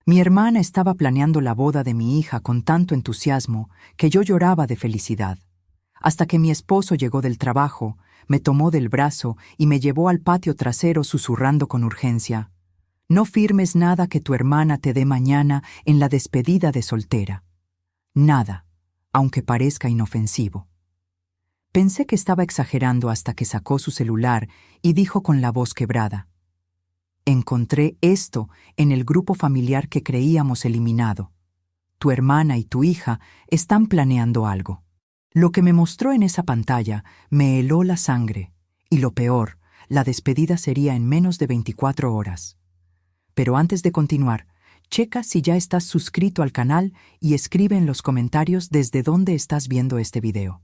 Mi hermana estaba planeando la boda de mi hija con tanto entusiasmo que yo lloraba de felicidad, hasta que mi esposo llegó del trabajo, me tomó del brazo y me llevó al patio trasero susurrando con urgencia: «No firmes nada que tu hermana te dé mañana en la despedida de soltera. Nada, aunque parezca inofensivo». Pensé que estaba exagerando hasta que sacó su celular y dijo con la voz quebrada: «Encontré esto en el grupo familiar que creíamos eliminado. Tu hermana y tu hija están planeando algo». Lo que me mostró en esa pantalla me heló la sangre, y lo peor, la despedida sería en menos de 24 horas. Pero antes de continuar, checa si ya estás suscrito al canal y escribe en los comentarios desde dónde estás viendo este video.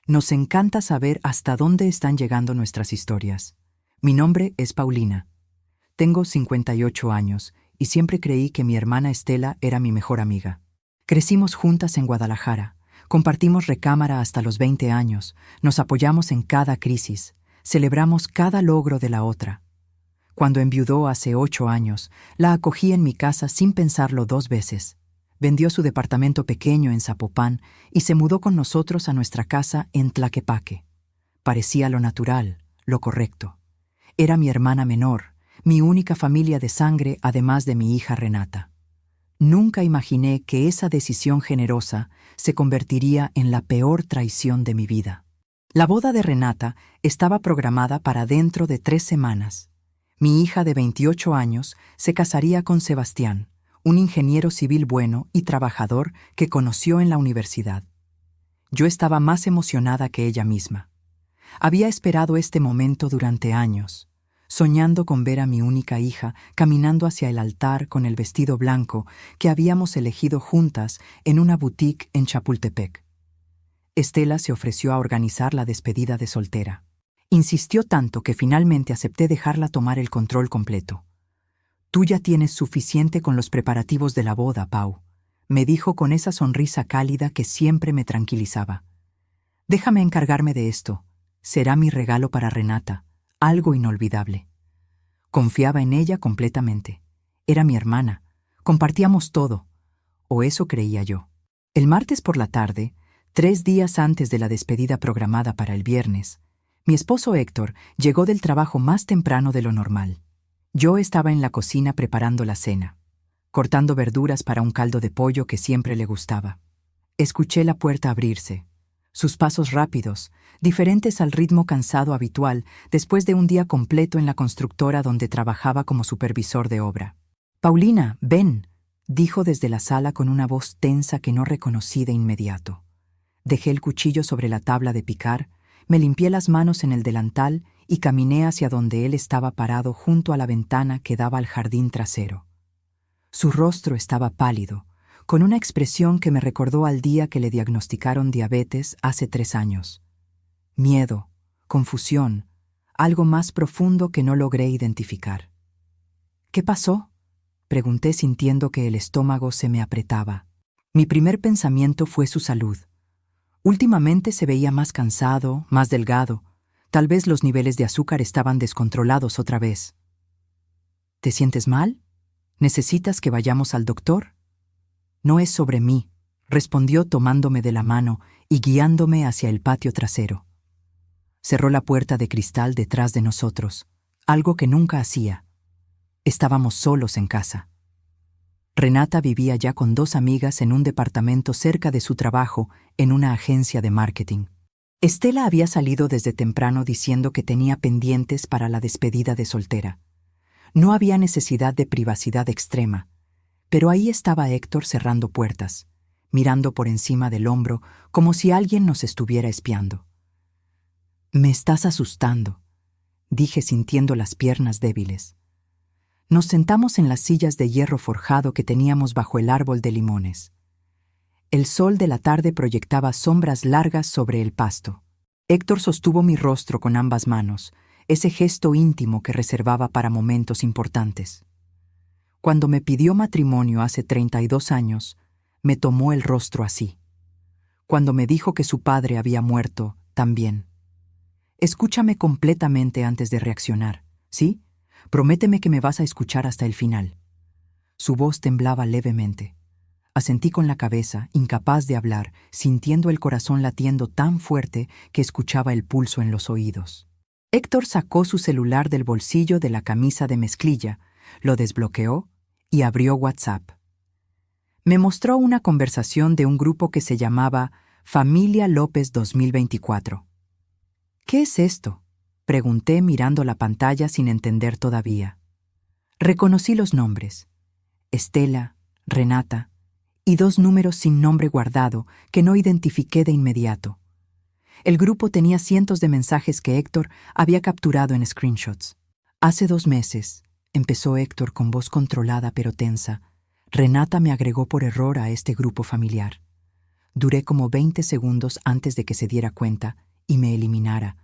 Nos encanta saber hasta dónde están llegando nuestras historias. Mi nombre es Paulina. Tengo 58 años y siempre creí que mi hermana Estela era mi mejor amiga. Crecimos juntas en Guadalajara. Compartimos recámara hasta los 20 años, nos apoyamos en cada crisis, celebramos cada logro de la otra. Cuando enviudó hace 8 años, la acogí en mi casa sin pensarlo 2 veces. Vendió su departamento pequeño en Zapopan y se mudó con nosotros a nuestra casa en Tlaquepaque. Parecía lo natural, lo correcto. Era mi hermana menor, mi única familia de sangre además de mi hija Renata. Nunca imaginé que esa decisión generosa se convertiría en la peor traición de mi vida. La boda de Renata estaba programada para dentro de 3 semanas. Mi hija de 28 años se casaría con Sebastián, un ingeniero civil bueno y trabajador que conoció en la universidad. Yo estaba más emocionada que ella misma. Había esperado este momento durante años, soñando con ver a mi única hija caminando hacia el altar con el vestido blanco que habíamos elegido juntas en una boutique en Chapultepec. Estela se ofreció a organizar la despedida de soltera. Insistió tanto que finalmente acepté dejarla tomar el control completo. «Tú ya tienes suficiente con los preparativos de la boda, Pau», me dijo con esa sonrisa cálida que siempre me tranquilizaba. «Déjame encargarme de esto. Será mi regalo para Renata. Algo inolvidable». Confiaba en ella completamente. Era mi hermana. Compartíamos todo. O eso creía yo. El martes por la tarde, 3 días antes de la despedida programada para el viernes, mi esposo Héctor llegó del trabajo más temprano de lo normal. Yo estaba en la cocina preparando la cena, cortando verduras para un caldo de pollo que siempre le gustaba. Escuché la puerta abrirse. Sus pasos rápidos, diferentes al ritmo cansado habitual después de un día completo en la constructora donde trabajaba como supervisor de obra. «Paulina, ven», dijo desde la sala con una voz tensa que no reconocí de inmediato. Dejé el cuchillo sobre la tabla de picar, me limpié las manos en el delantal y caminé hacia donde él estaba parado junto a la ventana que daba al jardín trasero. Su rostro estaba pálido, con una expresión que me recordó al día que le diagnosticaron diabetes hace 3 años. Miedo, confusión, algo más profundo que no logré identificar. «¿Qué pasó?», pregunté sintiendo que el estómago se me apretaba. Mi primer pensamiento fue su salud. Últimamente se veía más cansado, más delgado. Tal vez los niveles de azúcar estaban descontrolados otra vez. «¿Te sientes mal? ¿Necesitas que vayamos al doctor?» «No es sobre mí», respondió tomándome de la mano y guiándome hacia el patio trasero. Cerró la puerta de cristal detrás de nosotros, algo que nunca hacía. Estábamos solos en casa. Renata vivía ya con 2 amigas en un departamento cerca de su trabajo en una agencia de marketing. Estela había salido desde temprano diciendo que tenía pendientes para la despedida de soltera. No había necesidad de privacidad extrema. Pero ahí estaba Héctor cerrando puertas, mirando por encima del hombro como si alguien nos estuviera espiando. «Me estás asustando», dije sintiendo las piernas débiles. Nos sentamos en las sillas de hierro forjado que teníamos bajo el árbol de limones. El sol de la tarde proyectaba sombras largas sobre el pasto. Héctor sostuvo mi rostro con ambas manos, ese gesto íntimo que reservaba para momentos importantes. Cuando me pidió matrimonio hace 32 años, me tomó el rostro así. Cuando me dijo que su padre había muerto, también. Escúchame completamente antes de reaccionar, ¿sí? Prométeme que me vas a escuchar hasta el final. Su voz temblaba levemente. Asentí con la cabeza, incapaz de hablar, sintiendo el corazón latiendo tan fuerte que escuchaba el pulso en los oídos. Héctor sacó su celular del bolsillo de la camisa de mezclilla, lo desbloqueó y abrió WhatsApp. Me mostró una conversación de un grupo que se llamaba Familia López 2024. ¿Qué es esto?, pregunté mirando la pantalla sin entender todavía. Reconocí los nombres: Estela, Renata, y 2 números sin nombre guardado que no identifiqué de inmediato. El grupo tenía cientos de mensajes que Héctor había capturado en screenshots. Hace 2 meses, empezó Héctor con voz controlada pero tensa, Renata me agregó por error a este grupo familiar. Duré como 20 segundos antes de que se diera cuenta y me eliminara.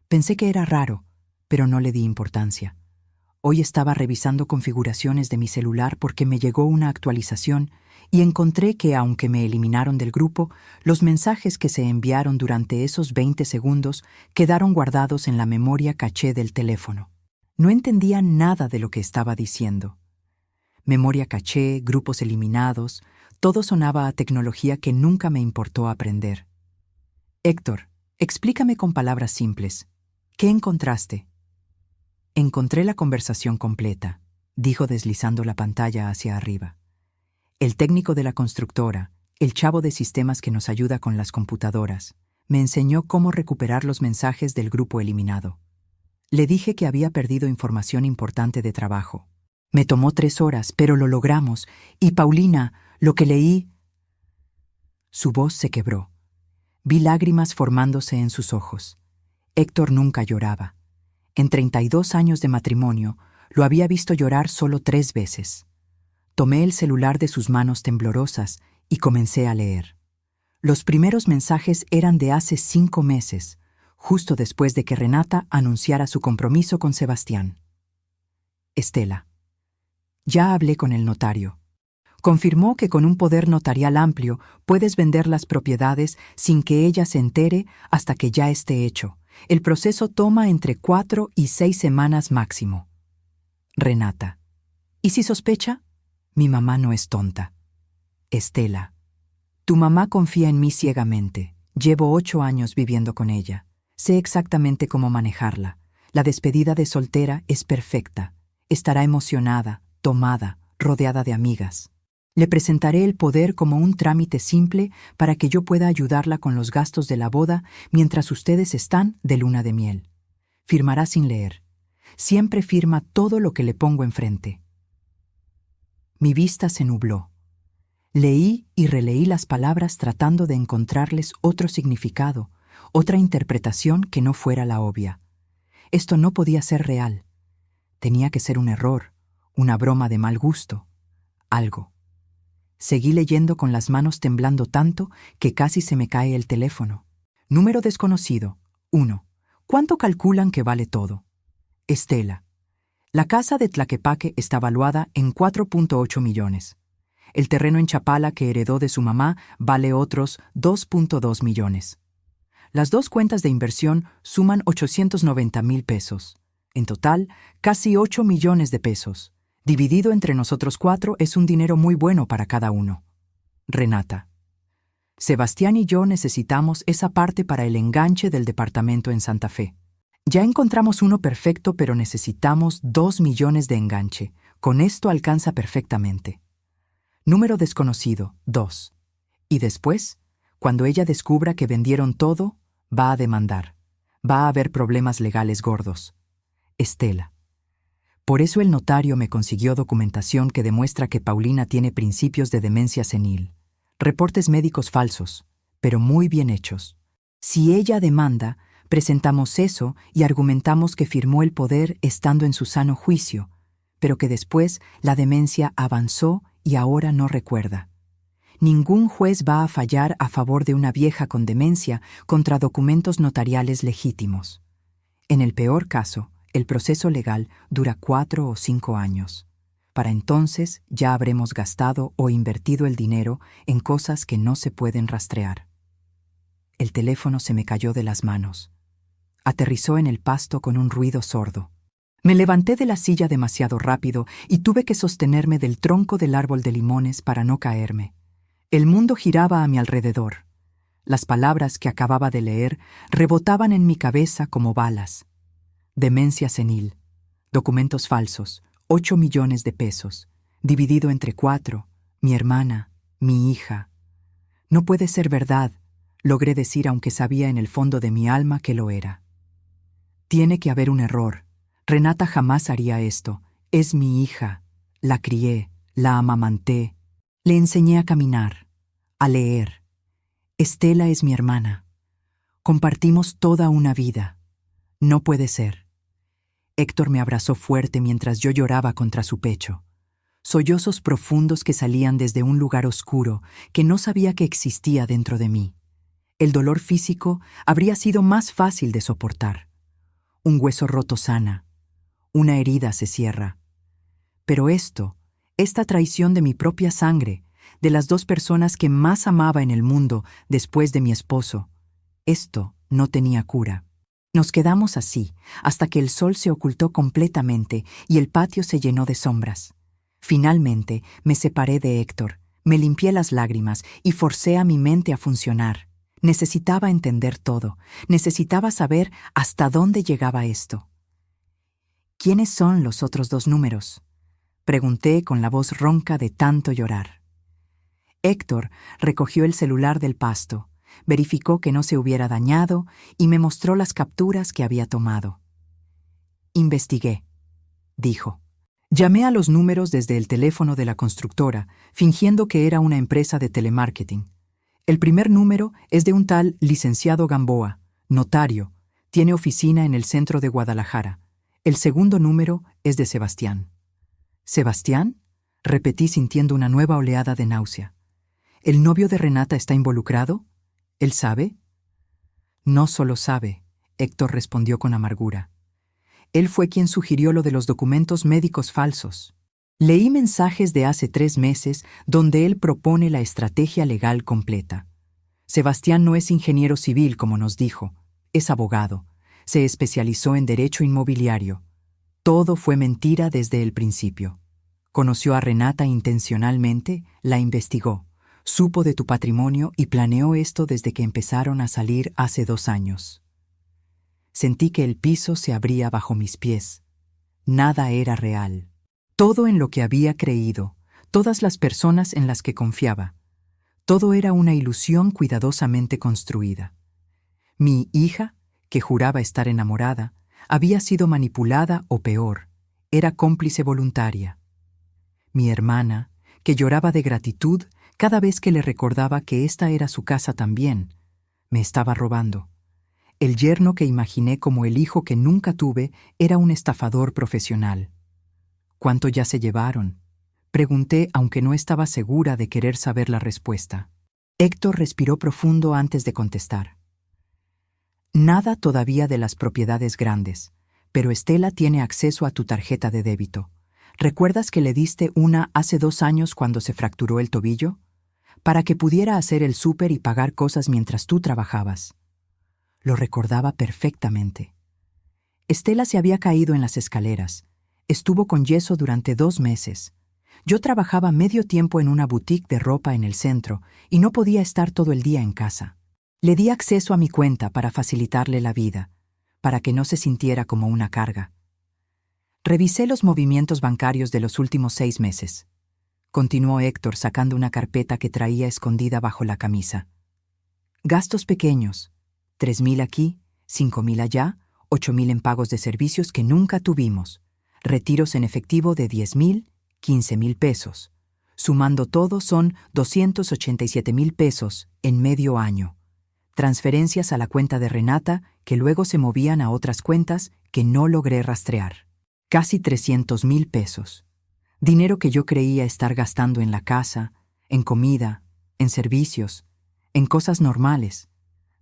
Pensé que era raro, pero no le di importancia. Hoy estaba revisando configuraciones de mi celular porque me llegó una actualización y encontré que, aunque me eliminaron del grupo, los mensajes que se enviaron durante esos 20 segundos quedaron guardados en la memoria caché del teléfono. No entendía nada de lo que estaba diciendo. Memoria caché, grupos eliminados, todo sonaba a tecnología que nunca me importó aprender. Héctor, explícame con palabras simples. ¿Qué encontraste? Encontré la conversación completa, dijo deslizando la pantalla hacia arriba. El técnico de la constructora, el chavo de sistemas que nos ayuda con las computadoras, me enseñó cómo recuperar los mensajes del grupo eliminado. Le dije que había perdido información importante de trabajo. Me tomó 3 horas, pero lo logramos. Y Paulina, lo que leí... Su voz se quebró. Vi lágrimas formándose en sus ojos. Héctor nunca lloraba. En 32 años de matrimonio, lo había visto llorar solo 3 veces. Tomé el celular de sus manos temblorosas y comencé a leer. Los primeros mensajes eran de hace 5 meses, justo después de que Renata anunciara su compromiso con Sebastián. Estela. Ya hablé con el notario. Confirmó que con un poder notarial amplio puedes vender las propiedades sin que ella se entere hasta que ya esté hecho. El proceso toma entre 4 y 6 semanas máximo. Renata. ¿Y si sospecha? Mi mamá no es tonta. Estela. Tu mamá confía en mí ciegamente. Llevo 8 años viviendo con ella. Sé exactamente cómo manejarla. La despedida de soltera es perfecta. Estará emocionada, tomada, rodeada de amigas. Le presentaré el poder como un trámite simple para que yo pueda ayudarla con los gastos de la boda mientras ustedes están de luna de miel. Firmará sin leer. Siempre firma todo lo que le pongo enfrente. Mi vista se nubló. Leí y releí las palabras tratando de encontrarles otro significado, otra interpretación que no fuera la obvia. Esto no podía ser real. Tenía que ser un error, una broma de mal gusto, algo. Seguí leyendo con las manos temblando tanto que casi se me cae el teléfono. Número desconocido. 1. ¿Cuánto calculan que vale todo? Estela. La casa de Tlaquepaque está valuada en 4.8 millones. El terreno en Chapala que heredó de su mamá vale otros 2.2 millones. Las 2 cuentas de inversión suman 890,000 pesos. En total, casi 8 millones de pesos. Dividido entre nosotros 4 es un dinero muy bueno para cada uno. Renata. Sebastián y yo necesitamos esa parte para el enganche del departamento en Santa Fe. Ya encontramos uno perfecto, pero necesitamos 2 millones de enganche. Con esto alcanza perfectamente. Número desconocido, 2. Y después, cuando ella descubra que vendieron todo, va a demandar. Va a haber problemas legales gordos. Estela. Por eso el notario me consiguió documentación que demuestra que Paulina tiene principios de demencia senil. Reportes médicos falsos, pero muy bien hechos. Si ella demanda, presentamos eso y argumentamos que firmó el poder estando en su sano juicio, pero que después la demencia avanzó y ahora no recuerda. Ningún juez va a fallar a favor de una vieja con demencia contra documentos notariales legítimos. En el peor caso, el proceso legal dura 4 o 5 años. Para entonces ya habremos gastado o invertido el dinero en cosas que no se pueden rastrear. El teléfono se me cayó de las manos. Aterrizó en el pasto con un ruido sordo. Me levanté de la silla demasiado rápido y tuve que sostenerme del tronco del árbol de limones para no caerme. El mundo giraba a mi alrededor. Las palabras que acababa de leer rebotaban en mi cabeza como balas. Demencia senil, documentos falsos, 8 millones de pesos, dividido entre 4, mi hermana, mi hija. No puede ser verdad, logré decir aunque sabía en el fondo de mi alma que lo era. Tiene que haber un error. Renata jamás haría esto. Es mi hija. La crié, la amamanté. Le enseñé a caminar, a leer. Estela es mi hermana. Compartimos toda una vida. No puede ser. Héctor me abrazó fuerte mientras yo lloraba contra su pecho. Sollozos profundos que salían desde un lugar oscuro que no sabía que existía dentro de mí. El dolor físico habría sido más fácil de soportar. Un hueso roto sana. Una herida se cierra. Pero esta traición de mi propia sangre, de las 2 personas que más amaba en el mundo después de mi esposo, esto no tenía cura. Nos quedamos así, hasta que el sol se ocultó completamente y el patio se llenó de sombras. Finalmente me separé de Héctor, me limpié las lágrimas y forcé a mi mente a funcionar. Necesitaba entender todo, necesitaba saber hasta dónde llegaba esto. ¿Quiénes son los otros 2 números? Pregunté con la voz ronca de tanto llorar. Héctor recogió el celular del pasto, verificó que no se hubiera dañado y me mostró las capturas que había tomado. Investigué, dijo. Llamé a los números desde el teléfono de la constructora, fingiendo que era una empresa de telemarketing. El primer número es de un tal licenciado Gamboa, notario, tiene oficina en el centro de Guadalajara. El segundo número es de Sebastián. ¿Sebastián? Repetí sintiendo una nueva oleada de náusea. ¿El novio de Renata está involucrado? ¿Él sabe? No solo sabe, Héctor respondió con amargura. Él fue quien sugirió lo de los documentos médicos falsos. Leí mensajes de hace 3 meses donde él propone la estrategia legal completa. Sebastián no es ingeniero civil, como nos dijo, es abogado. Se especializó en derecho inmobiliario. Todo fue mentira desde el principio. Conoció a Renata intencionalmente, la investigó, supo de tu patrimonio y planeó esto desde que empezaron a salir hace 2 años. Sentí que el piso se abría bajo mis pies. Nada era real. Todo en lo que había creído, todas las personas en las que confiaba, todo era una ilusión cuidadosamente construida. Mi hija, que juraba estar enamorada, había sido manipulada o peor, era cómplice voluntaria. Mi hermana, que lloraba de gratitud cada vez que le recordaba que esta era su casa también, me estaba robando. El yerno que imaginé como el hijo que nunca tuve era un estafador profesional. ¿Cuánto ya se llevaron? Pregunté, aunque no estaba segura de querer saber la respuesta. Héctor respiró profundo antes de contestar. Nada todavía de las propiedades grandes, pero Estela tiene acceso a tu tarjeta de débito. ¿Recuerdas que le diste una hace 2 años cuando se fracturó el tobillo? Para que pudiera hacer el súper y pagar cosas mientras tú trabajabas. Lo recordaba perfectamente. Estela se había caído en las escaleras. Estuvo con yeso durante 2 meses. Yo trabajaba medio tiempo en una boutique de ropa en el centro y no podía estar todo el día en casa. Le di acceso a mi cuenta para facilitarle la vida, para que no se sintiera como una carga. Revisé los movimientos bancarios de los últimos 6 meses. Continuó Héctor sacando una carpeta que traía escondida bajo la camisa. Gastos pequeños, 3,000 aquí, 5,000 allá, 8,000 en pagos de servicios que nunca tuvimos. Retiros en efectivo de 10,000, 15,000 pesos. Sumando todo son 287,000 pesos en medio año. Transferencias a la cuenta de Renata que luego se movían a otras cuentas que no logré rastrear. Casi 300,000 pesos. Dinero que yo creía estar gastando en la casa, en comida, en servicios, en cosas normales.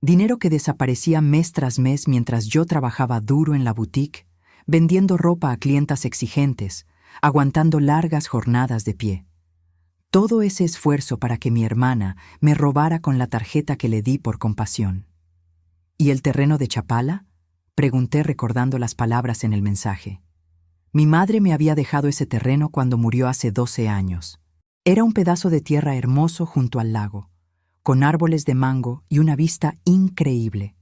Dinero que desaparecía mes tras mes mientras yo trabajaba duro en la boutique, vendiendo ropa a clientas exigentes, aguantando largas jornadas de pie. Todo ese esfuerzo para que mi hermana me robara con la tarjeta que le di por compasión. ¿Y el terreno de Chapala? Pregunté recordando las palabras en el mensaje. Mi madre me había dejado ese terreno cuando murió hace 12 años. Era un pedazo de tierra hermoso junto al lago, con árboles de mango y una vista increíble.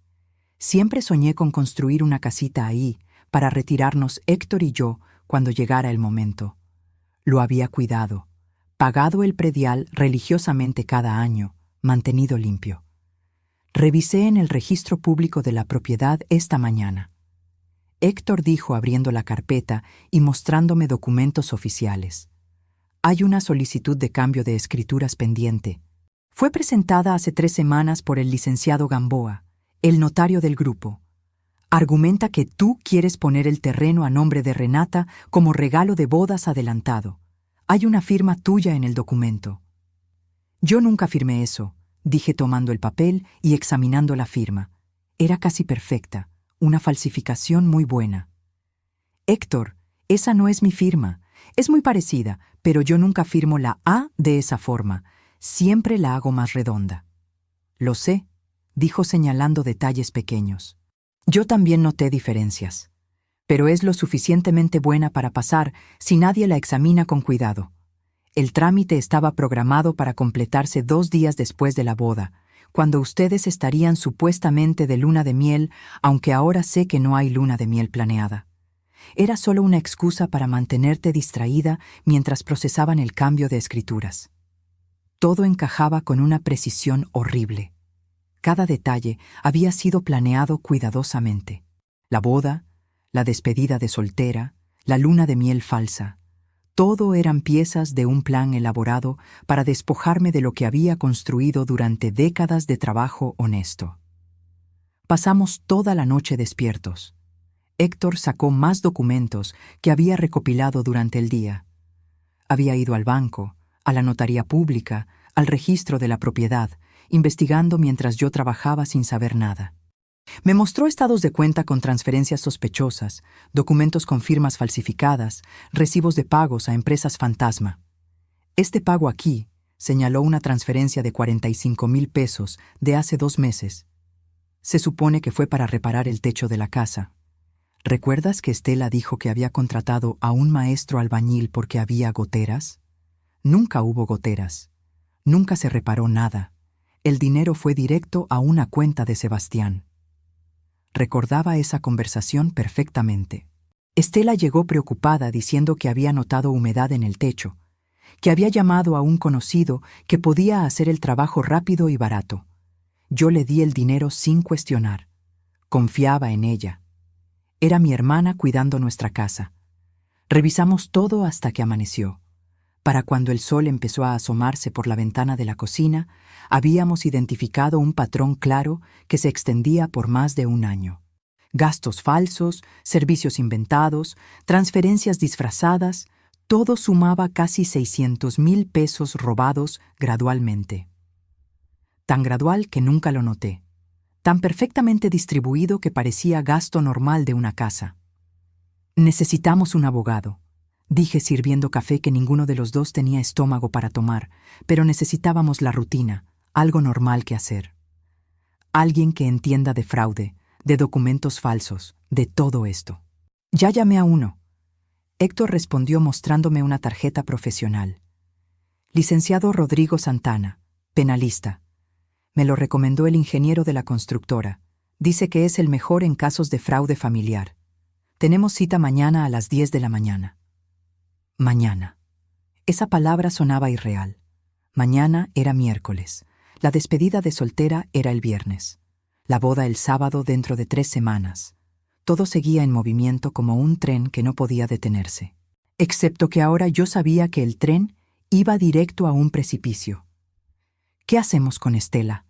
Siempre soñé con construir una casita ahí para retirarnos Héctor y yo cuando llegara el momento. Lo había cuidado, pagado el predial religiosamente cada año, mantenido limpio. Revisé en el registro público de la propiedad esta mañana. Héctor dijo abriendo la carpeta y mostrándome documentos oficiales. Hay una solicitud de cambio de escrituras pendiente. Fue presentada hace 3 semanas por el licenciado Gamboa, el notario del grupo. Argumenta que tú quieres poner el terreno a nombre de Renata como regalo de bodas adelantado. Hay una firma tuya en el documento. Yo nunca firmé eso, dije tomando el papel y examinando la firma. Era casi perfecta, una falsificación muy buena. Héctor, esa no es mi firma. Es muy parecida, pero yo nunca firmo la A de esa forma. Siempre la hago más redonda. Lo sé, dijo señalando detalles pequeños. Yo también noté diferencias, pero es lo suficientemente buena para pasar si nadie la examina con cuidado. El trámite estaba programado para completarse 2 días después de la boda, cuando ustedes estarían supuestamente de luna de miel, aunque ahora sé que no hay luna de miel planeada. Era solo una excusa para mantenerte distraída mientras procesaban el cambio de escrituras. Todo encajaba con una precisión horrible. Cada detalle había sido planeado cuidadosamente. La boda, la despedida de soltera, la luna de miel falsa. Todo eran piezas de un plan elaborado para despojarme de lo que había construido durante décadas de trabajo honesto. Pasamos toda la noche despiertos. Héctor sacó más documentos que había recopilado durante el día. Había ido al banco, a la notaría pública, al registro de la propiedad, investigando mientras yo trabajaba sin saber nada. Me mostró estados de cuenta con transferencias sospechosas, documentos con firmas falsificadas, recibos de pagos a empresas fantasma. Este pago aquí, señaló una transferencia de 45,000 pesos de hace 2 meses. Se supone que fue para reparar el techo de la casa. ¿Recuerdas que Estela dijo que había contratado a un maestro albañil porque había goteras? Nunca hubo goteras. Nunca se reparó nada. El dinero fue directo a una cuenta de Sebastián. Recordaba esa conversación perfectamente. Estela llegó preocupada diciendo que había notado humedad en el techo, que había llamado a un conocido que podía hacer el trabajo rápido y barato. Yo le di el dinero sin cuestionar. Confiaba en ella. Era mi hermana cuidando nuestra casa. Revisamos todo hasta que amaneció. Para cuando el sol empezó a asomarse por la ventana de la cocina, habíamos identificado un patrón claro que se extendía por más de 1 año. Gastos falsos, servicios inventados, transferencias disfrazadas, todo sumaba casi 600,000 pesos robados gradualmente. Tan gradual que nunca lo noté. Tan perfectamente distribuido que parecía gasto normal de una casa. Necesitamos un abogado. Dije sirviendo café que ninguno de los dos tenía estómago para tomar, pero necesitábamos la rutina, algo normal que hacer. Alguien que entienda de fraude, de documentos falsos, de todo esto. Ya llamé a uno. Héctor respondió mostrándome una tarjeta profesional. Licenciado Rodrigo Santana, penalista. Me lo recomendó el ingeniero de la constructora. Dice que es el mejor en casos de fraude familiar. Tenemos cita mañana a las 10 de la mañana. Mañana. Esa palabra sonaba irreal. Mañana era miércoles. La despedida de soltera era el viernes. La boda el sábado dentro de 3 semanas. Todo seguía en movimiento como un tren que no podía detenerse. Excepto que ahora yo sabía que el tren iba directo a un precipicio. ¿Qué hacemos con Estela?,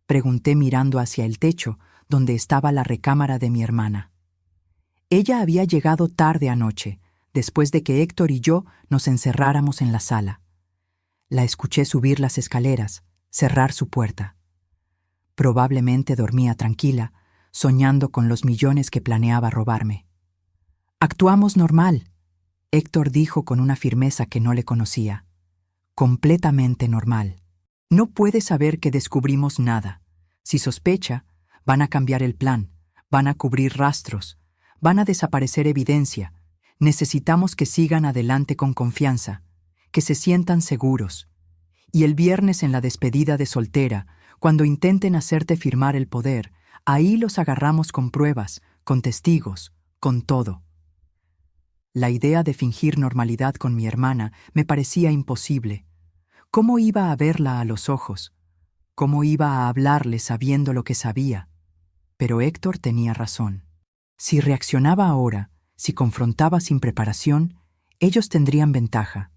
pregunté mirando hacia el techo, donde estaba la recámara de mi hermana. Ella había llegado tarde anoche, después de que Héctor y yo nos encerráramos en la sala. La escuché subir las escaleras, cerrar su puerta. Probablemente dormía tranquila, soñando con los millones que planeaba robarme. «Actuamos normal», Héctor dijo con una firmeza que no le conocía. «Completamente normal. No puede saber que descubrimos nada. Si sospecha, van a cambiar el plan, van a cubrir rastros, van a desaparecer evidencia. Necesitamos que sigan adelante con confianza, que se sientan seguros. Y el viernes en la despedida de soltera, cuando intenten hacerte firmar el poder, ahí los agarramos con pruebas, con testigos, con todo. La idea de fingir normalidad con mi hermana me parecía imposible. ¿Cómo iba a verla a los ojos? ¿Cómo iba a hablarle sabiendo lo que sabía? Pero Héctor tenía razón. Si reaccionaba ahora, si confrontaba sin preparación, ellos tendrían ventaja.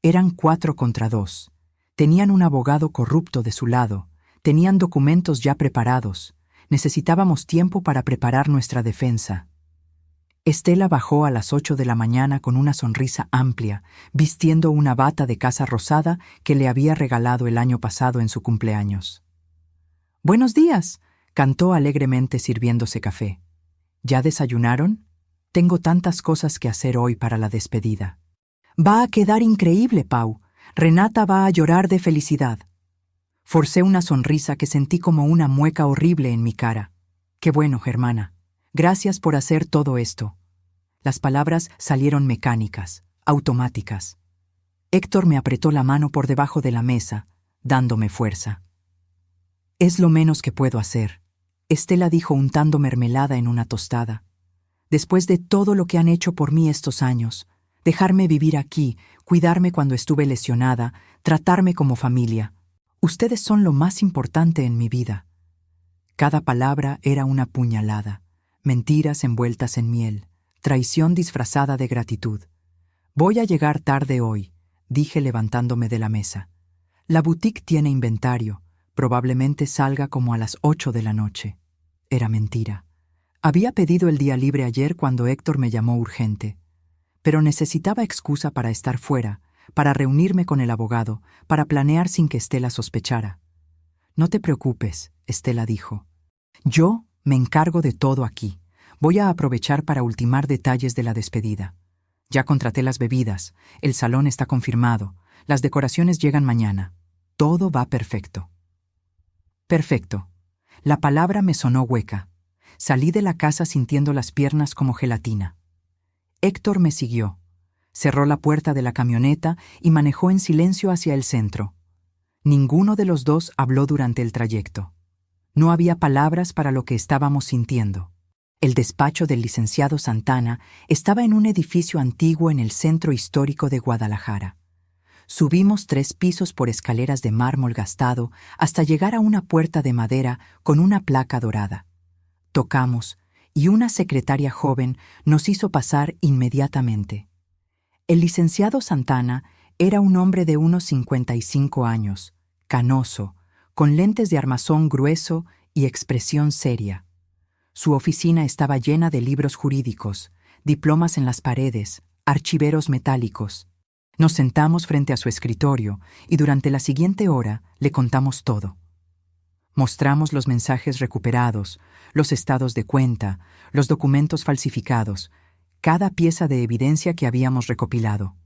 Eran 4 contra 2. Tenían un abogado corrupto de su lado, tenían documentos ya preparados. Necesitábamos tiempo para preparar nuestra defensa. Estela bajó a las 8 de la mañana con una sonrisa amplia, vistiendo una bata de casa rosada que le había regalado el año pasado en su cumpleaños. «Buenos días», cantó alegremente sirviéndose café. «¿Ya desayunaron? Tengo tantas cosas que hacer hoy para la despedida». «Va a quedar increíble, Pau. Renata va a llorar de felicidad». Forcé una sonrisa que sentí como una mueca horrible en mi cara. «Qué bueno, Germana. Gracias por hacer todo esto». Las palabras salieron mecánicas, automáticas. Héctor me apretó la mano por debajo de la mesa, dándome fuerza. «Es lo menos que puedo hacer», Estela dijo untando mermelada en una tostada. «Después de todo lo que han hecho por mí estos años, dejarme vivir aquí, cuidarme cuando estuve lesionada, tratarme como familia. Ustedes son lo más importante en mi vida». Cada palabra era una puñalada, mentiras envueltas en miel, traición disfrazada de gratitud. «Voy a llegar tarde hoy», dije levantándome de la mesa. «La boutique tiene inventario. Probablemente salga como a las 8 de la noche». Era mentira. Había pedido el día libre ayer cuando Héctor me llamó urgente. Pero necesitaba excusa para estar fuera, para reunirme con el abogado, para planear sin que Estela sospechara. «No te preocupes», Estela dijo. «Yo me encargo de todo aquí. Voy a aprovechar para ultimar detalles de la despedida. Ya contraté las bebidas, el salón está confirmado, las decoraciones llegan mañana. Todo va perfecto». Perfecto. La palabra me sonó hueca. Salí de la casa sintiendo las piernas como gelatina. Héctor me siguió. Cerró la puerta de la camioneta y manejó en silencio hacia el centro. Ninguno de los dos habló durante el trayecto. No había palabras para lo que estábamos sintiendo. El despacho del licenciado Santana estaba en un edificio antiguo en el centro histórico de Guadalajara. Subimos 3 pisos por escaleras de mármol gastado hasta llegar a una puerta de madera con una placa dorada. Tocamos, y una secretaria joven nos hizo pasar inmediatamente. El licenciado Santana era un hombre de unos 55 años, canoso, con lentes de armazón grueso y expresión seria. Su oficina estaba llena de libros jurídicos, diplomas en las paredes, archiveros metálicos. Nos sentamos frente a su escritorio y durante la siguiente hora le contamos todo. Mostramos los mensajes recuperados, los estados de cuenta, los documentos falsificados, cada pieza de evidencia que habíamos recopilado.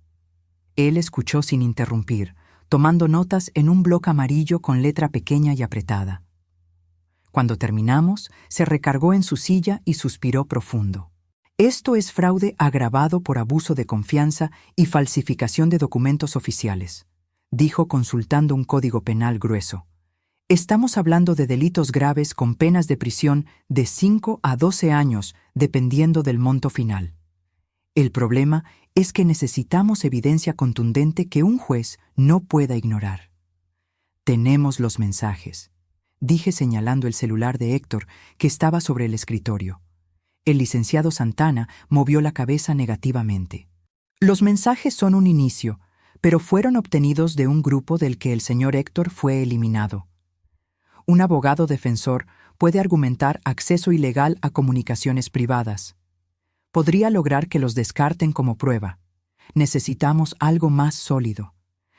Él escuchó sin interrumpir, tomando notas en un bloc amarillo con letra pequeña y apretada. Cuando terminamos, se recargó en su silla y suspiró profundo. «Esto es fraude agravado por abuso de confianza y falsificación de documentos oficiales», dijo consultando un código penal grueso. «Estamos hablando de delitos graves con penas de prisión de 5 a 12 años, dependiendo del monto final. El problema es que necesitamos evidencia contundente que un juez no pueda ignorar». «Tenemos los mensajes», dije señalando el celular de Héctor que estaba sobre el escritorio. El licenciado Santana movió la cabeza negativamente. «Los mensajes son un inicio, pero fueron obtenidos de un grupo del que el señor Héctor fue eliminado. Un abogado defensor puede argumentar acceso ilegal a comunicaciones privadas. Podría lograr que los descarten como prueba. Necesitamos algo más sólido.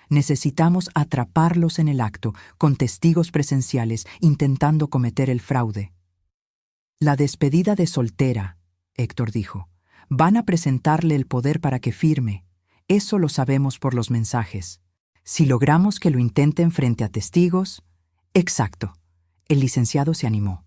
Necesitamos atraparlos en el acto, con testigos presenciales, intentando cometer el fraude». «La despedida de soltera», Héctor dijo. «Van a presentarle el poder para que firme. Eso lo sabemos por los mensajes. Si logramos que lo intenten frente a testigos...» «Exacto». El licenciado se animó.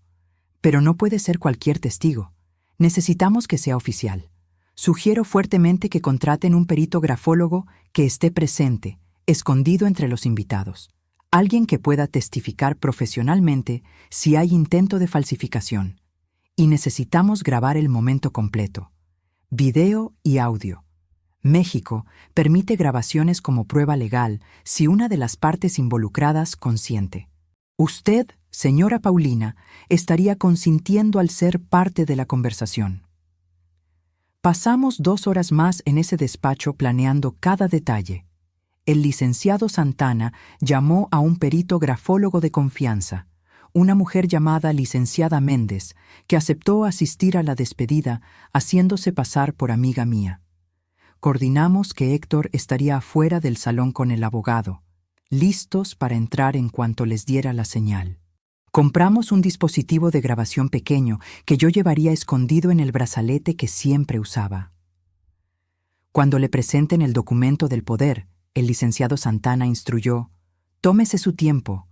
«Pero no puede ser cualquier testigo. Necesitamos que sea oficial. Sugiero fuertemente que contraten un perito grafólogo que esté presente, escondido entre los invitados. Alguien que pueda testificar profesionalmente si hay intento de falsificación. Y necesitamos grabar el momento completo. Video y audio. México permite grabaciones como prueba legal si una de las partes involucradas consiente. Usted, señora Paulina, estaría consintiendo al ser parte de la conversación. Pasamos 2 horas más en ese despacho planeando cada detalle. El licenciado Santana llamó a un perito grafólogo de confianza, una mujer llamada licenciada Méndez, que aceptó asistir a la despedida haciéndose pasar por amiga mía. Coordinamos que Héctor estaría afuera del salón con el abogado, listos para entrar en cuanto les diera la señal. Compramos un dispositivo de grabación pequeño que yo llevaría escondido en el brazalete que siempre usaba. Cuando le presenten el documento del poder, el licenciado Santana instruyó: tómese su tiempo,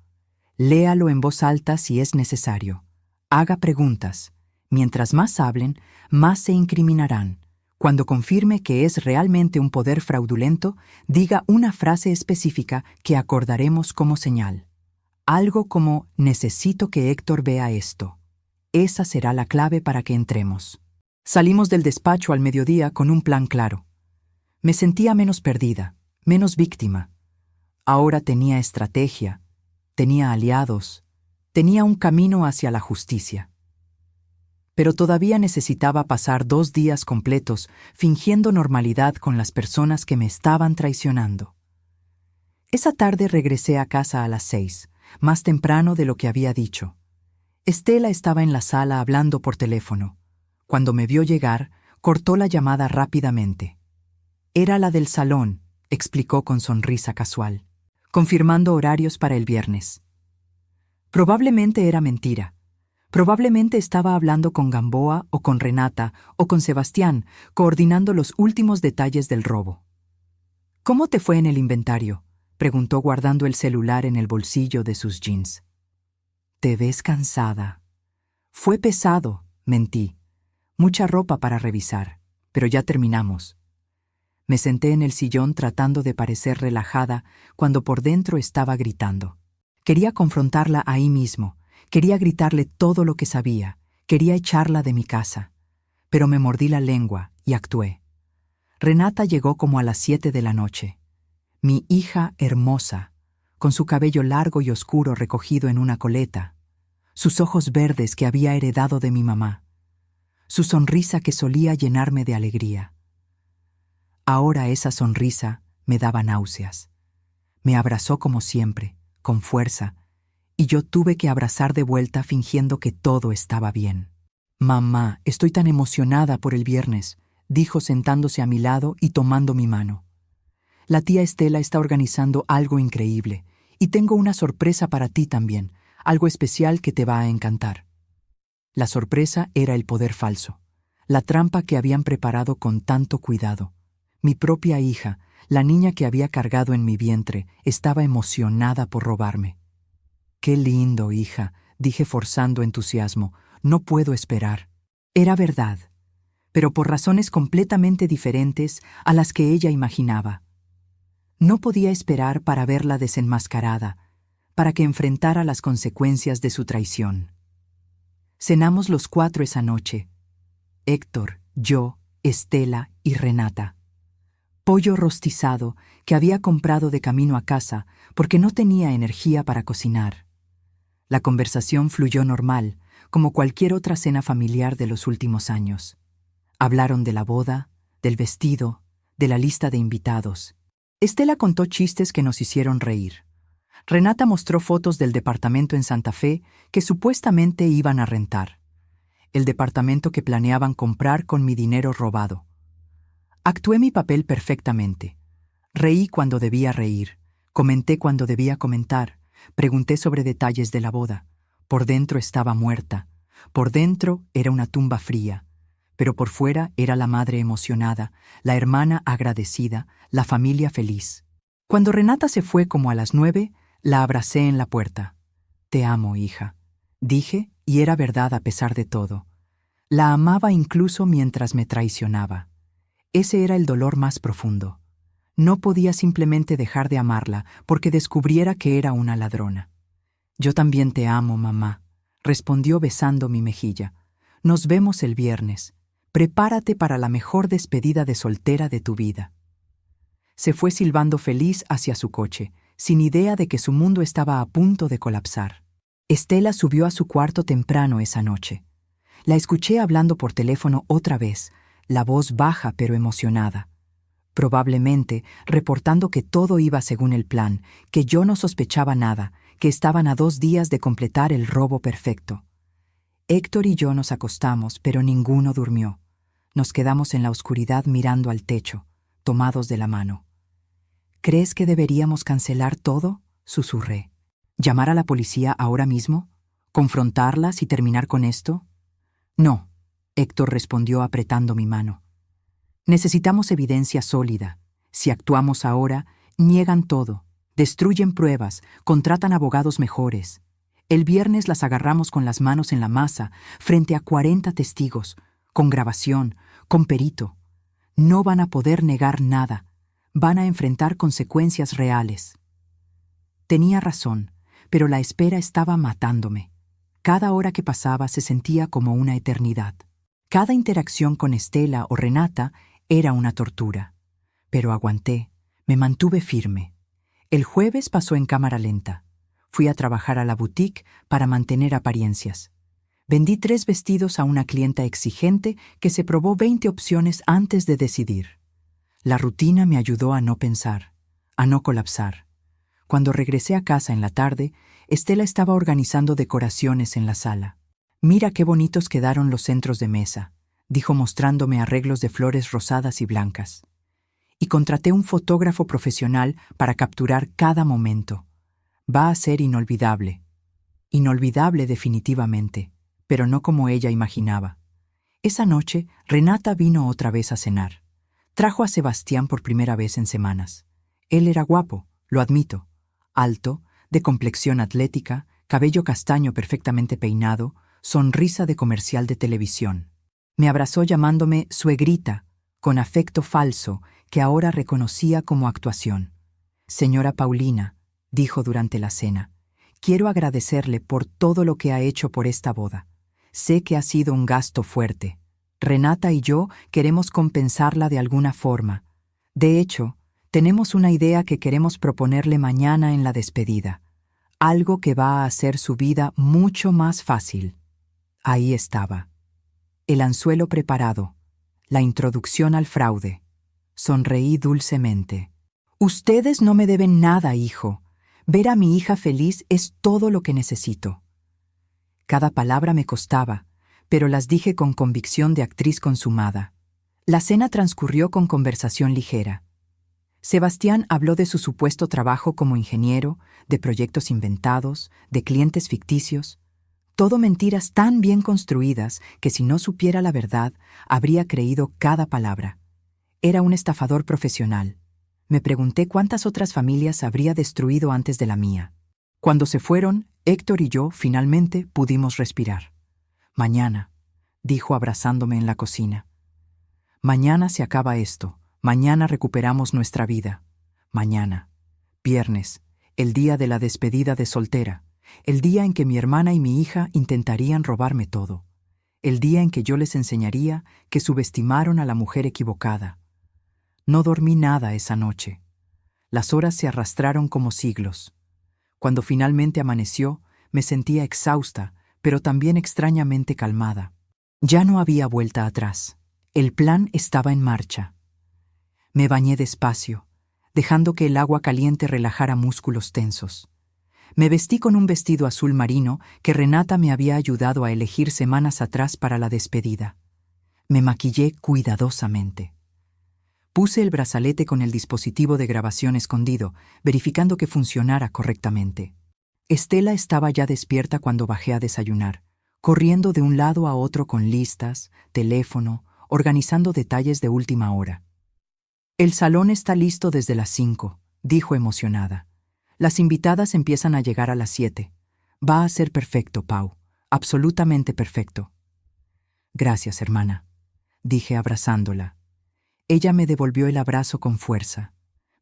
léalo en voz alta si es necesario, haga preguntas. Mientras más hablen, más se incriminarán. Cuando confirme que es realmente un poder fraudulento, diga una frase específica que acordaremos como señal. Algo como: necesito que Héctor vea esto. Esa será la clave para que entremos. Salimos del despacho al mediodía con un plan claro. Me sentía menos perdida, menos víctima. Ahora tenía estrategia, tenía aliados, tenía un camino hacia la justicia. Pero todavía necesitaba pasar 2 días completos fingiendo normalidad con las personas que me estaban traicionando. Esa tarde regresé a casa a las 6, más temprano de lo que había dicho. Estela estaba en la sala hablando por teléfono. Cuando me vio llegar, cortó la llamada rápidamente. Era la del salón, explicó con sonrisa casual, confirmando horarios para el viernes. Probablemente era mentira. Probablemente estaba hablando con Gamboa o con Renata o con Sebastián, coordinando los últimos detalles del robo. ¿Cómo te fue en el inventario?, preguntó guardando el celular en el bolsillo de sus jeans. Te ves cansada. Fue pesado, mentí. Mucha ropa para revisar, pero ya terminamos. Me senté en el sillón tratando de parecer relajada cuando por dentro estaba gritando. Quería confrontarla ahí mismo. Quería gritarle todo lo que sabía, quería echarla de mi casa, pero me mordí la lengua y actué. Renata llegó como a las 7 de la noche. Mi hija hermosa, con su cabello largo y oscuro recogido en una coleta, sus ojos verdes que había heredado de mi mamá, su sonrisa que solía llenarme de alegría. Ahora esa sonrisa me daba náuseas. Me abrazó como siempre, con fuerza, y yo tuve que abrazar de vuelta fingiendo que todo estaba bien. Mamá, estoy tan emocionada por el viernes, dijo sentándose a mi lado y tomando mi mano. La tía Estela está organizando algo increíble, y tengo una sorpresa para ti también, algo especial que te va a encantar. La sorpresa era el poder falso, la trampa que habían preparado con tanto cuidado. Mi propia hija, la niña que había cargado en mi vientre, estaba emocionada por robarme. «Qué lindo, hija», dije forzando entusiasmo. «No puedo esperar». Era verdad, pero por razones completamente diferentes a las que ella imaginaba. No podía esperar para verla desenmascarada, para que enfrentara las consecuencias de su traición. Cenamos los 4 esa noche. Héctor, yo, Estela y Renata. Pollo rostizado que había comprado de camino a casa porque no tenía energía para cocinar. La conversación fluyó normal, como cualquier otra cena familiar de los últimos años. Hablaron de la boda, del vestido, de la lista de invitados. Estela contó chistes que nos hicieron reír. Renata mostró fotos del departamento en Santa Fe que supuestamente iban a rentar. El departamento que planeaban comprar con mi dinero robado. Actué mi papel perfectamente. Reí cuando debía reír, comenté cuando debía comentar. Pregunté sobre detalles de la boda. Por dentro estaba muerta. Por dentro era una tumba fría. Pero por fuera era la madre emocionada, la hermana agradecida, la familia feliz. Cuando Renata se fue como a las 9, la abracé en la puerta. «Te amo, hija», dije, y era verdad a pesar de todo. La amaba incluso mientras me traicionaba. Ese era el dolor más profundo. No podía simplemente dejar de amarla porque descubriera que era una ladrona. Yo también te amo, mamá, respondió besando mi mejilla. Nos vemos el viernes. Prepárate para la mejor despedida de soltera de tu vida. Se fue silbando feliz hacia su coche, sin idea de que su mundo estaba a punto de colapsar. Estela subió a su cuarto temprano esa noche. La escuché hablando por teléfono otra vez, la voz baja pero emocionada. Probablemente reportando que todo iba según el plan, que yo no sospechaba nada, que estaban a 2 días de completar el robo perfecto. Héctor y yo nos acostamos, pero ninguno durmió. Nos quedamos en la oscuridad mirando al techo, tomados de la mano. ¿Crees que deberíamos cancelar todo?, susurré. ¿Llamar a la policía ahora mismo? ¿Confrontarlas y terminar con esto? No, Héctor respondió apretando mi mano. Necesitamos evidencia sólida. Si actuamos ahora, niegan todo, destruyen pruebas, contratan abogados mejores. El viernes las agarramos con las manos en la masa, frente a 40 testigos, con grabación, con perito. No van a poder negar nada. Van a enfrentar consecuencias reales. Tenía razón, pero la espera estaba matándome. Cada hora que pasaba se sentía como una eternidad. Cada interacción con Estela o Renata era una tortura. Pero aguanté, me mantuve firme. El jueves pasó en cámara lenta. Fui a trabajar a la boutique para mantener apariencias. Vendí 3 vestidos a una clienta exigente que se probó 20 opciones antes de decidir. La rutina me ayudó a no pensar, a no colapsar. Cuando regresé a casa en la tarde, Estela estaba organizando decoraciones en la sala. «Mira qué bonitos quedaron los centros de mesa», dijo mostrándome arreglos de flores rosadas y blancas. Y contraté un fotógrafo profesional para capturar cada momento. Va a ser inolvidable. Inolvidable definitivamente, pero no como ella imaginaba. Esa noche, Renata vino otra vez a cenar. Trajo a Sebastián por primera vez en semanas. Él era guapo, lo admito. Alto, de complexión atlética, cabello castaño perfectamente peinado, sonrisa de comercial de televisión. Me abrazó llamándome suegrita, con afecto falso que ahora reconocía como actuación. «Señora Paulina», dijo durante la cena, «quiero agradecerle por todo lo que ha hecho por esta boda. Sé que ha sido un gasto fuerte. Renata y yo queremos compensarla de alguna forma. De hecho, tenemos una idea que queremos proponerle mañana en la despedida. Algo que va a hacer su vida mucho más fácil». Ahí estaba. El anzuelo preparado. La introducción al fraude. Sonreí dulcemente. «Ustedes no me deben nada, hijo. Ver a mi hija feliz es todo lo que necesito». Cada palabra me costaba, pero las dije con convicción de actriz consumada. La cena transcurrió con conversación ligera. Sebastián habló de su supuesto trabajo como ingeniero, de proyectos inventados, de clientes ficticios. Todo mentiras tan bien construidas que si no supiera la verdad, habría creído cada palabra. Era un estafador profesional. Me pregunté cuántas otras familias habría destruido antes de la mía. Cuando se fueron, Héctor y yo finalmente pudimos respirar. «Mañana», dijo abrazándome en la cocina. «Mañana se acaba esto. Mañana recuperamos nuestra vida. Mañana. Viernes, el día de la despedida de soltera. El día en que mi hermana y mi hija intentarían robarme todo. El día en que yo les enseñaría que subestimaron a la mujer equivocada. No dormí nada esa noche. Las horas se arrastraron como siglos. Cuando finalmente amaneció, me sentía exhausta, pero también extrañamente calmada. Ya no había vuelta atrás. El plan estaba en marcha. Me bañé despacio, dejando que el agua caliente relajara músculos tensos. Me vestí con un vestido azul marino que Renata me había ayudado a elegir semanas atrás para la despedida. Me maquillé cuidadosamente. Puse el brazalete con el dispositivo de grabación escondido, verificando que funcionara correctamente. Estela estaba ya despierta cuando bajé a desayunar, corriendo de un lado a otro con listas, teléfono, organizando detalles de última hora. «El salón está listo desde las 5», dijo emocionada. «Las invitadas empiezan a llegar a las 7. Va a ser perfecto, Pau. Absolutamente perfecto». «Gracias, hermana», dije abrazándola. Ella me devolvió el abrazo con fuerza.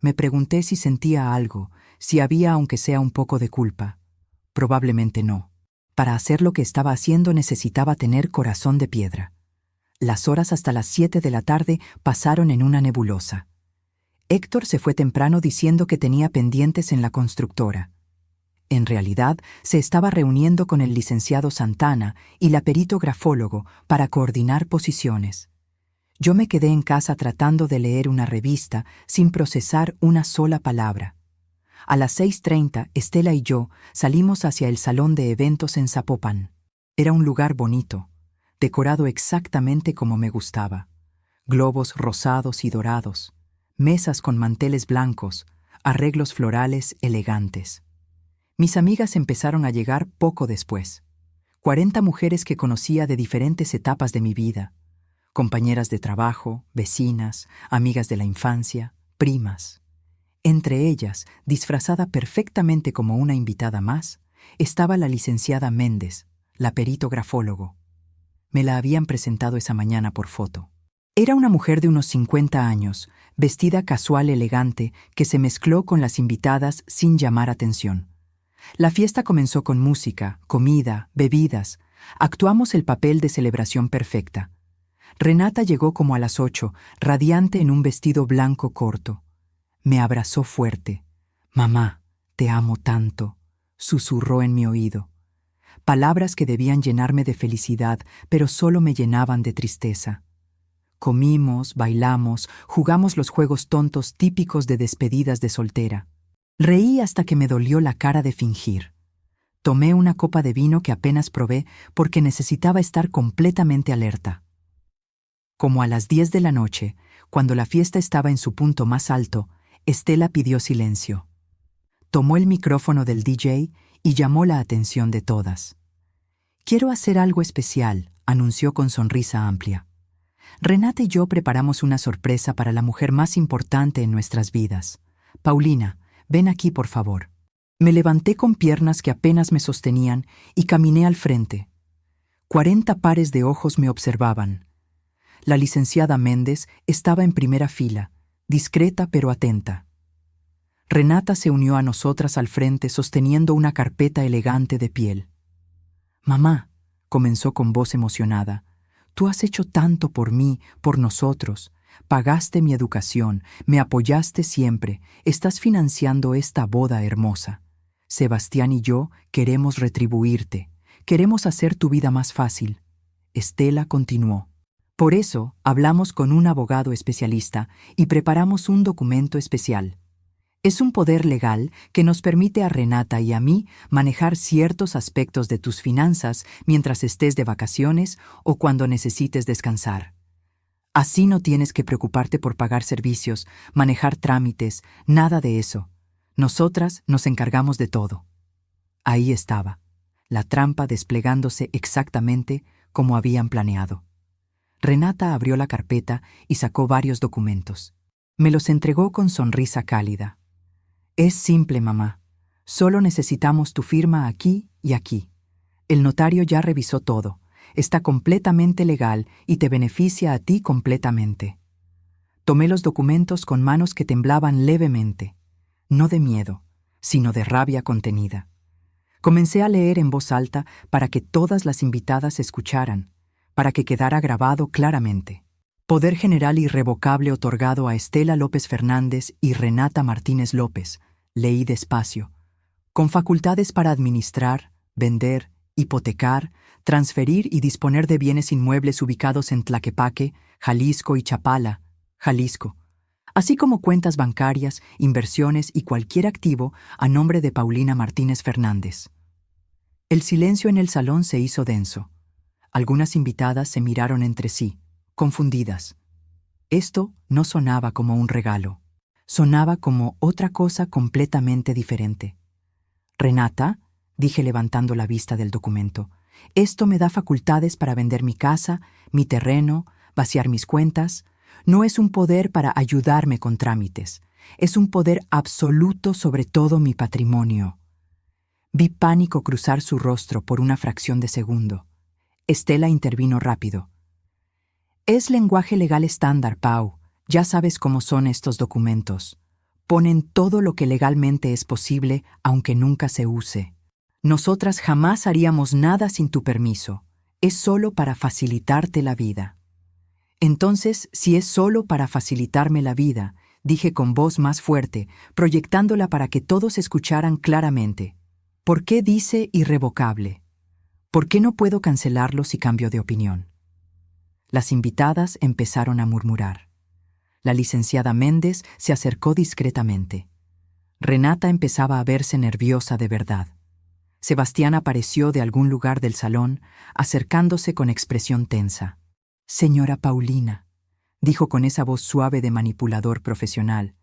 Me pregunté si sentía algo, si había aunque sea un poco de culpa. Probablemente no. Para hacer lo que estaba haciendo necesitaba tener corazón de piedra. Las horas hasta las 7 de la tarde pasaron en una nebulosa. Héctor se fue temprano diciendo que tenía pendientes en la constructora. En realidad, se estaba reuniendo con el licenciado Santana y la perito grafólogo para coordinar posiciones. Yo me quedé en casa tratando de leer una revista sin procesar una sola palabra. A las 6:30, Estela y yo salimos hacia el salón de eventos en Zapopan. Era un lugar bonito, decorado exactamente como me gustaba. Globos rosados y dorados, mesas con manteles blancos, arreglos florales elegantes. Mis amigas empezaron a llegar poco después. 40 mujeres que conocía de diferentes etapas de mi vida. Compañeras de trabajo, vecinas, amigas de la infancia, primas. Entre ellas, disfrazada perfectamente como una invitada más, estaba la licenciada Méndez, la perito grafólogo. Me la habían presentado esa mañana por foto. Era una mujer de unos 50 años, vestida casual elegante, que se mezcló con las invitadas sin llamar atención. La fiesta comenzó con música, comida, bebidas. Actuamos el papel de celebración perfecta. Renata llegó como a las 8, radiante en un vestido blanco corto. Me abrazó fuerte. «Mamá, te amo tanto», susurró en mi oído. Palabras que debían llenarme de felicidad, pero solo me llenaban de tristeza. Comimos, bailamos, jugamos los juegos tontos típicos de despedidas de soltera. Reí hasta que me dolió la cara de fingir. Tomé una copa de vino que apenas probé porque necesitaba estar completamente alerta. Como a las 10 de la noche, cuando la fiesta estaba en su punto más alto, Estela pidió silencio. Tomó el micrófono del DJ y llamó la atención de todas. «Quiero hacer algo especial», anunció con sonrisa amplia. Renata y yo preparamos una sorpresa para la mujer más importante en nuestras vidas. «Paulina, ven aquí, por favor». Me levanté con piernas que apenas me sostenían y caminé al frente. 40 pares de ojos me observaban. La licenciada Méndez estaba en primera fila, discreta pero atenta. Renata se unió a nosotras al frente sosteniendo una carpeta elegante de piel. «Mamá», comenzó con voz emocionada, «tú has hecho tanto por mí, por nosotros. Pagaste mi educación, me apoyaste siempre, estás financiando esta boda hermosa. Sebastián y yo queremos retribuirte, queremos hacer tu vida más fácil». Estela continuó. «Por eso hablamos con un abogado especialista y preparamos un documento especial. Es un poder legal que nos permite a Renata y a mí manejar ciertos aspectos de tus finanzas mientras estés de vacaciones o cuando necesites descansar. Así no tienes que preocuparte por pagar servicios, manejar trámites, nada de eso. Nosotras nos encargamos de todo». Ahí estaba, la trampa desplegándose exactamente como habían planeado. Renata abrió la carpeta y sacó varios documentos. Me los entregó con sonrisa cálida. «Es simple, mamá. Solo necesitamos tu firma aquí y aquí. El notario ya revisó todo. Está completamente legal y te beneficia a ti completamente». Tomé los documentos con manos que temblaban levemente, no de miedo, sino de rabia contenida. Comencé a leer en voz alta para que todas las invitadas escucharan, para que quedara grabado claramente. Poder general irrevocable otorgado a Estela López Fernández y Renata Martínez López, leí despacio, con facultades para administrar, vender, hipotecar, transferir y disponer de bienes inmuebles ubicados en Tlaquepaque, Jalisco y Chapala, Jalisco, así como cuentas bancarias, inversiones y cualquier activo a nombre de Paulina Martínez Fernández. El silencio en el salón se hizo denso. Algunas invitadas se miraron entre sí, confundidas. Esto no sonaba como un regalo, sonaba como otra cosa completamente diferente. «Renata», dije levantando la vista del documento, «esto me da facultades para vender mi casa, mi terreno, vaciar mis cuentas. No es un poder para ayudarme con trámites, es un poder absoluto sobre todo mi patrimonio». Vi pánico cruzar su rostro por una fracción de segundo. Estela intervino rápido. «Es lenguaje legal estándar, Pau. Ya sabes cómo son estos documentos. Ponen todo lo que legalmente es posible, aunque nunca se use. Nosotras jamás haríamos nada sin tu permiso. Es solo para facilitarte la vida. Entonces, si es solo para facilitarme la vida, dije con voz más fuerte, proyectándola para que todos escucharan claramente. ¿Por qué dice irrevocable? ¿Por qué no puedo cancelarlo si cambio de opinión? Las invitadas empezaron a murmurar. La licenciada Méndez se acercó discretamente. Renata empezaba a verse nerviosa de verdad. Sebastián apareció de algún lugar del salón, acercándose con expresión tensa. «Señora Paulina», dijo con esa voz suave de manipulador profesional,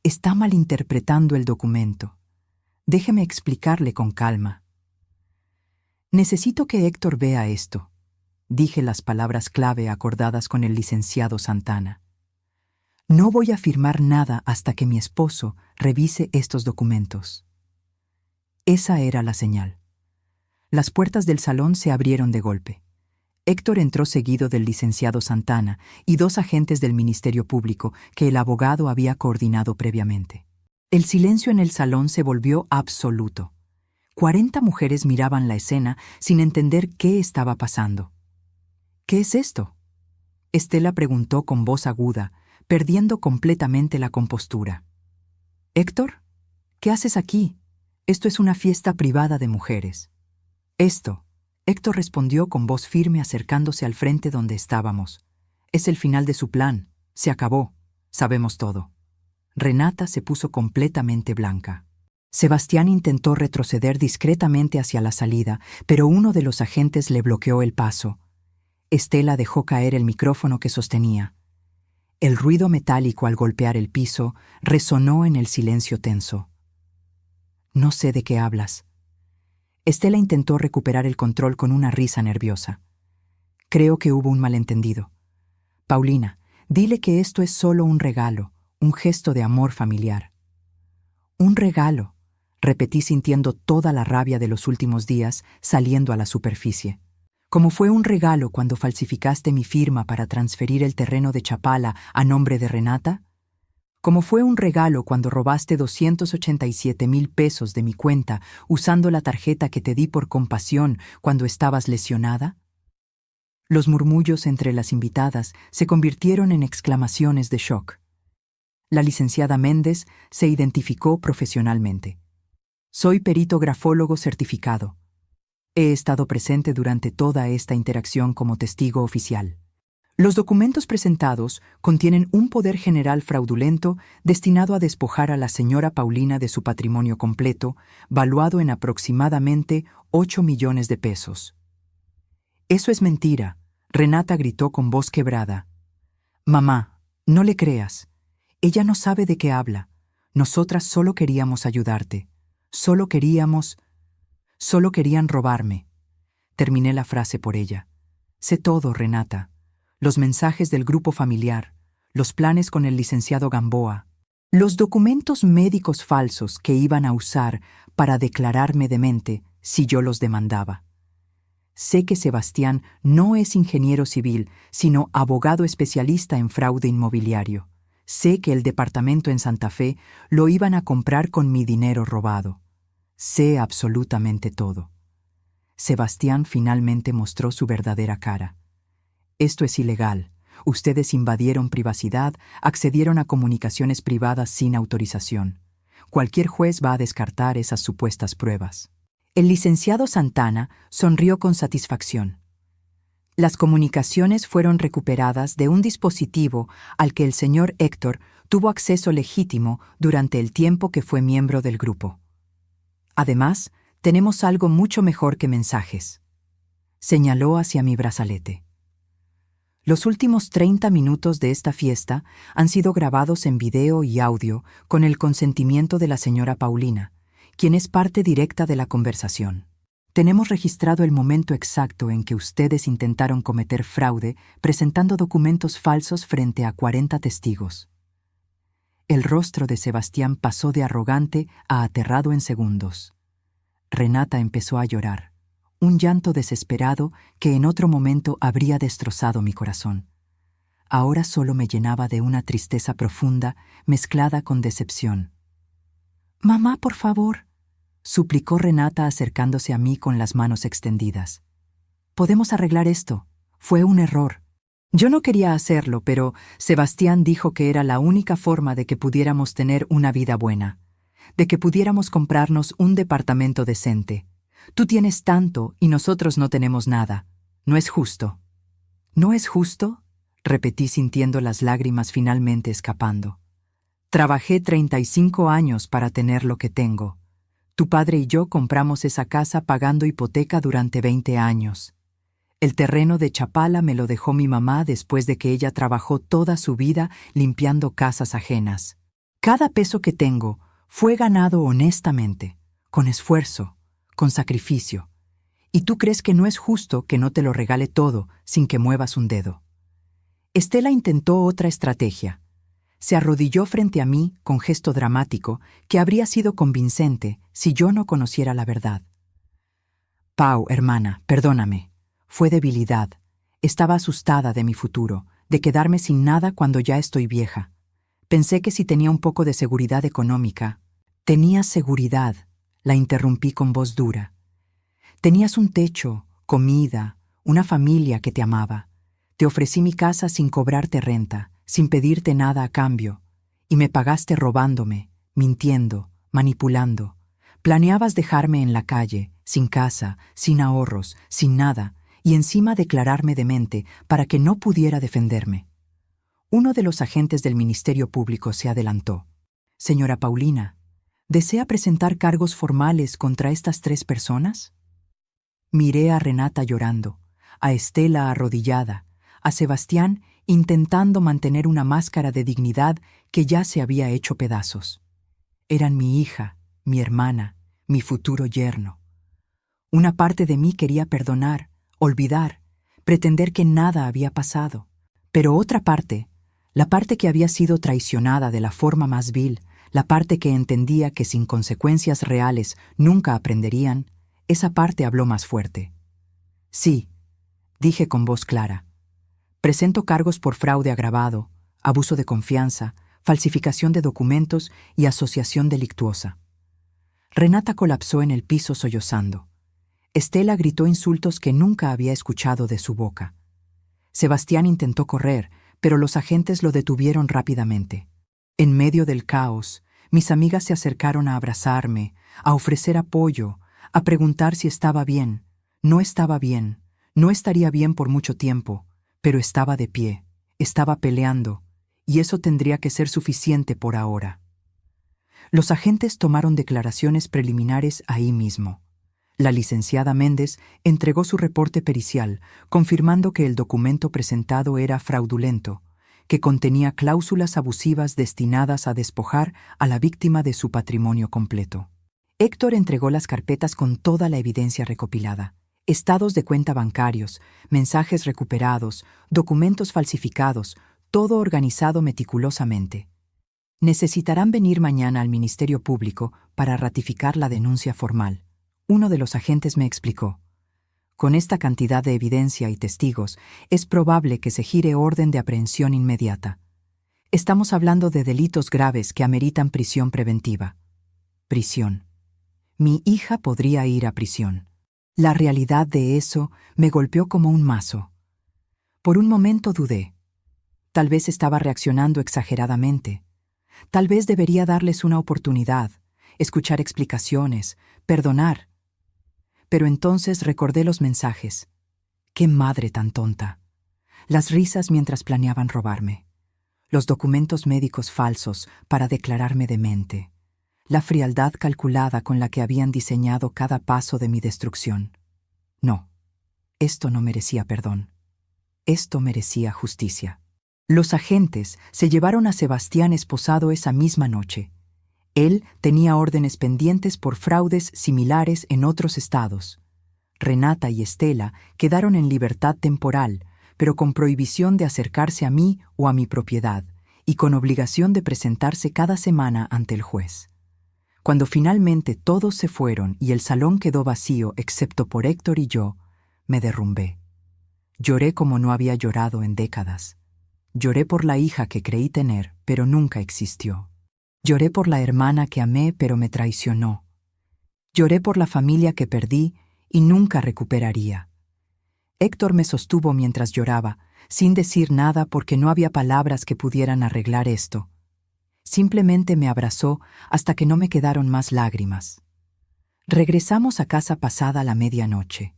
«está malinterpretando el documento. Déjeme explicarle con calma». «Necesito que Héctor vea esto», dije las palabras clave acordadas con el licenciado Santana. «No voy a firmar nada hasta que mi esposo revise estos documentos». Esa era la señal. Las puertas del salón se abrieron de golpe. Héctor entró seguido del licenciado Santana y 2 agentes del Ministerio Público que el abogado había coordinado previamente. El silencio en el salón se volvió absoluto. 40 mujeres miraban la escena sin entender qué estaba pasando. «¿Qué es esto?», Estela preguntó con voz aguda, perdiendo completamente la compostura. «Héctor, ¿qué haces aquí? Esto es una fiesta privada de mujeres». «Esto», Héctor respondió con voz firme acercándose al frente donde estábamos. «Es el final de su plan. Se acabó. Sabemos todo». Renata se puso completamente blanca. Sebastián intentó retroceder discretamente hacia la salida, pero uno de los agentes le bloqueó el paso. Estela dejó caer el micrófono que sostenía. El ruido metálico al golpear el piso resonó en el silencio tenso. «No sé de qué hablas». Estela intentó recuperar el control con una risa nerviosa. «Creo que hubo un malentendido. Paulina, dile que esto es solo un regalo, un gesto de amor familiar». «Un regalo», repetí sintiendo toda la rabia de los últimos días saliendo a la superficie. «Como fue un regalo cuando falsificaste mi firma para transferir el terreno de Chapala a nombre de Renata. Como fue un regalo cuando robaste 287,000 pesos de mi cuenta usando la tarjeta que te di por compasión cuando estabas lesionada». Los murmullos entre las invitadas se convirtieron en exclamaciones de shock. La licenciada Méndez se identificó profesionalmente. «Soy perito grafólogo certificado. He estado presente durante toda esta interacción como testigo oficial. Los documentos presentados contienen un poder general fraudulento destinado a despojar a la señora Paulina de su patrimonio completo, valuado en aproximadamente 8 millones de pesos». «Eso es mentira», Renata gritó con voz quebrada. «Mamá, no le creas. Ella no sabe de qué habla. Nosotras solo queríamos ayudarte. Solo querían robarme». Terminé la frase por ella. «Sé todo, Renata. Los mensajes del grupo familiar, los planes con el licenciado Gamboa, los documentos médicos falsos que iban a usar para declararme demente si yo los demandaba. Sé que Sebastián no es ingeniero civil, sino abogado especialista en fraude inmobiliario. Sé que el departamento en Santa Fe lo iban a comprar con mi dinero robado. Sé absolutamente todo». Sebastián finalmente mostró su verdadera cara. «Esto es ilegal. Ustedes invadieron privacidad, accedieron a comunicaciones privadas sin autorización. Cualquier juez va a descartar esas supuestas pruebas». El licenciado Santana sonrió con satisfacción. Las comunicaciones fueron recuperadas de un dispositivo al que el señor Héctor tuvo acceso legítimo durante el tiempo que fue miembro del grupo. Además, tenemos algo mucho mejor que mensajes. Señaló hacia mi brazalete. Los últimos 30 minutos de esta fiesta han sido grabados en video y audio con el consentimiento de la señora Paulina, quien es parte directa de la conversación. Tenemos registrado el momento exacto en que ustedes intentaron cometer fraude presentando documentos falsos frente a 40 testigos. El rostro de Sebastián pasó de arrogante a aterrado en segundos. Renata empezó a llorar, un llanto desesperado que en otro momento habría destrozado mi corazón. ahora solo me llenaba de una tristeza profunda mezclada con decepción. «Mamá, por favor», suplicó Renata acercándose a mí con las manos extendidas. «Podemos arreglar esto. Fue un error». Yo no quería hacerlo, pero Sebastián dijo que era la única forma de que pudiéramos tener una vida buena, de que pudiéramos comprarnos un departamento decente. «Tú tienes tanto y nosotros no tenemos nada. No es justo». «¿No es justo?», repetí sintiendo las lágrimas finalmente escapando. «Trabajé 35 años para tener lo que tengo. Tu padre y yo compramos esa casa pagando hipoteca durante 20 años. El terreno de Chapala me lo dejó mi mamá después de que ella trabajó toda su vida limpiando casas ajenas. Cada peso que tengo fue ganado honestamente, con esfuerzo, con sacrificio. Y tú crees que no es justo que no te lo regale todo sin que muevas un dedo». Estela intentó otra estrategia. Se arrodilló frente a mí con gesto dramático que habría sido convincente si yo no conociera la verdad. «Pau, hermana, perdóname. Fue debilidad. Estaba asustada de mi futuro, de quedarme sin nada cuando ya estoy vieja. Pensé que si tenía un poco de seguridad económica». «Tenías seguridad», la interrumpí con voz dura. «Tenías un techo, comida, una familia que te amaba. Te ofrecí mi casa sin cobrarte renta, sin pedirte nada a cambio, y me pagaste robándome, mintiendo, manipulando. Planeabas dejarme en la calle, sin casa, sin ahorros, sin nada, y encima declararme demente para que no pudiera defenderme». Uno de los agentes del Ministerio Público se adelantó. «Señora Paulina, ¿desea presentar cargos formales contra estas 3 personas?» Miré a Renata llorando, a Estela arrodillada, a Sebastián intentando mantener una máscara de dignidad que ya se había hecho pedazos. Eran mi hija, mi hermana, mi futuro yerno. Una parte de mí quería perdonar, olvidar, pretender que nada había pasado. Pero otra parte, la parte que había sido traicionada de la forma más vil, la parte que entendía que sin consecuencias reales nunca aprenderían, esa parte habló más fuerte. «Sí», dije con voz clara. «Presento cargos por fraude agravado, abuso de confianza, falsificación de documentos y asociación delictuosa». Renata colapsó en el piso sollozando. Estela gritó insultos que nunca había escuchado de su boca. Sebastián intentó correr, pero los agentes lo detuvieron rápidamente. En medio del caos, mis amigas se acercaron a abrazarme, a ofrecer apoyo, a preguntar si estaba bien. No estaba bien, no estaría bien por mucho tiempo, pero estaba de pie, estaba peleando, y eso tendría que ser suficiente por ahora. Los agentes tomaron declaraciones preliminares ahí mismo. La licenciada Méndez entregó su reporte pericial, confirmando que el documento presentado era fraudulento, que contenía cláusulas abusivas destinadas a despojar a la víctima de su patrimonio completo. Héctor entregó las carpetas con toda la evidencia recopilada: estados de cuenta bancarios, mensajes recuperados, documentos falsificados, todo organizado meticulosamente. «Necesitarán venir mañana al Ministerio Público para ratificar la denuncia formal», uno de los agentes me explicó. «Con esta cantidad de evidencia y testigos, es probable que se gire orden de aprehensión inmediata. Estamos hablando de delitos graves que ameritan prisión preventiva». Prisión. Mi hija podría ir a prisión. La realidad de eso me golpeó como un mazo. Por un momento dudé. Tal vez estaba reaccionando exageradamente. Tal vez debería darles una oportunidad, escuchar explicaciones, perdonar. Pero entonces recordé los mensajes. ¡Qué madre tan tonta! Las risas mientras planeaban robarme. Los documentos médicos falsos para declararme demente. La frialdad calculada con la que habían diseñado cada paso de mi destrucción. No, esto no merecía perdón. Esto merecía justicia. Los agentes se llevaron a Sebastián esposado esa misma noche. Él tenía órdenes pendientes por fraudes similares en otros estados. Renata y Estela quedaron en libertad temporal, pero con prohibición de acercarse a mí o a mi propiedad, y con obligación de presentarse cada semana ante el juez. Cuando finalmente todos se fueron y el salón quedó vacío excepto por Héctor y yo, me derrumbé. Lloré como no había llorado en décadas. Lloré por la hija que creí tener, pero nunca existió. Lloré por la hermana que amé, pero me traicionó. Lloré por la familia que perdí y nunca recuperaría. Héctor me sostuvo mientras lloraba, sin decir nada porque no había palabras que pudieran arreglar esto. Simplemente me abrazó hasta que no me quedaron más lágrimas. Regresamos a casa pasada la medianoche.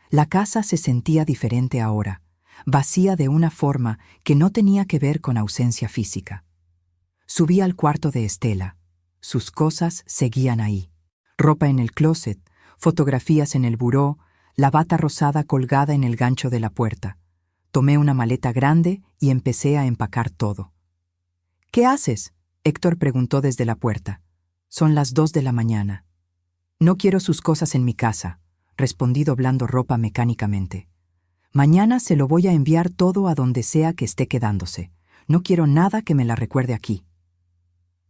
La casa se sentía diferente ahora, vacía de una forma que no tenía que ver con ausencia física. Subí al cuarto de Estela. Sus cosas seguían ahí. Ropa en el closet, fotografías en el buró, la bata rosada colgada en el gancho de la puerta. Tomé una maleta grande y empecé a empacar todo. «¿Qué haces?», Héctor preguntó desde la puerta. «Son las 2 de la mañana». «No quiero sus cosas en mi casa», respondí doblando ropa mecánicamente. «Mañana se lo voy a enviar todo a donde sea que esté quedándose. No quiero nada que me la recuerde aquí».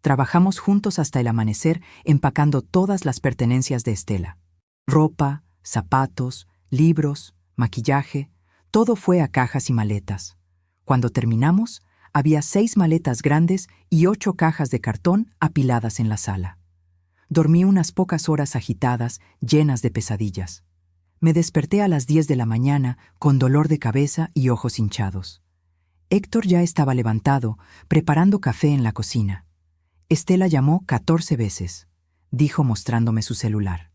Trabajamos juntos hasta el amanecer empacando todas las pertenencias de Estela. Ropa, zapatos, libros, maquillaje, todo fue a cajas y maletas. Cuando terminamos, había 6 maletas grandes y 8 cajas de cartón apiladas en la sala. Dormí unas pocas horas agitadas, llenas de pesadillas. Me desperté a las 10 de la mañana con dolor de cabeza y ojos hinchados. Héctor ya estaba levantado, preparando café en la cocina. Estela llamó 14 veces, dijo mostrándome su celular.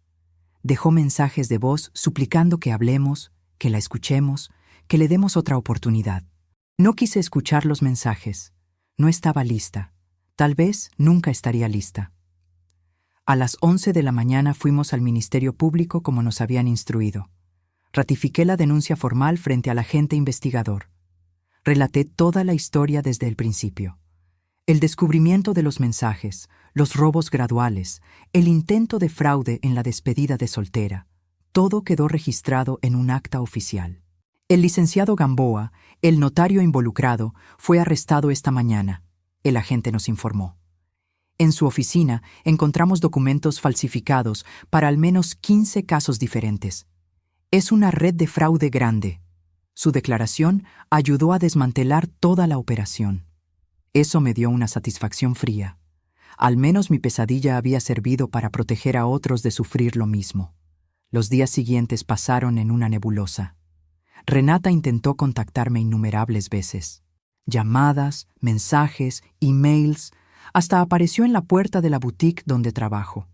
Dejó mensajes de voz suplicando que hablemos, que la escuchemos, que le demos otra oportunidad. No quise escuchar los mensajes. No estaba lista. Tal vez nunca estaría lista. A las 11 de la mañana fuimos al Ministerio Público como nos habían instruido. Ratifiqué la denuncia formal frente al agente investigador. Relaté toda la historia desde el principio. El descubrimiento de los mensajes, los robos graduales, el intento de fraude en la despedida de soltera, todo quedó registrado en un acta oficial. El licenciado Gamboa, el notario involucrado, fue arrestado esta mañana, el agente nos informó. En su oficina encontramos documentos falsificados para al menos 15 casos diferentes. Es una red de fraude grande. Su declaración ayudó a desmantelar toda la operación. Eso me dio una satisfacción fría. Al menos mi pesadilla había servido para proteger a otros de sufrir lo mismo. Los días siguientes pasaron en una nebulosa. Renata intentó contactarme innumerables veces. Llamadas, mensajes, emails, hasta apareció en la puerta de la boutique donde trabajo.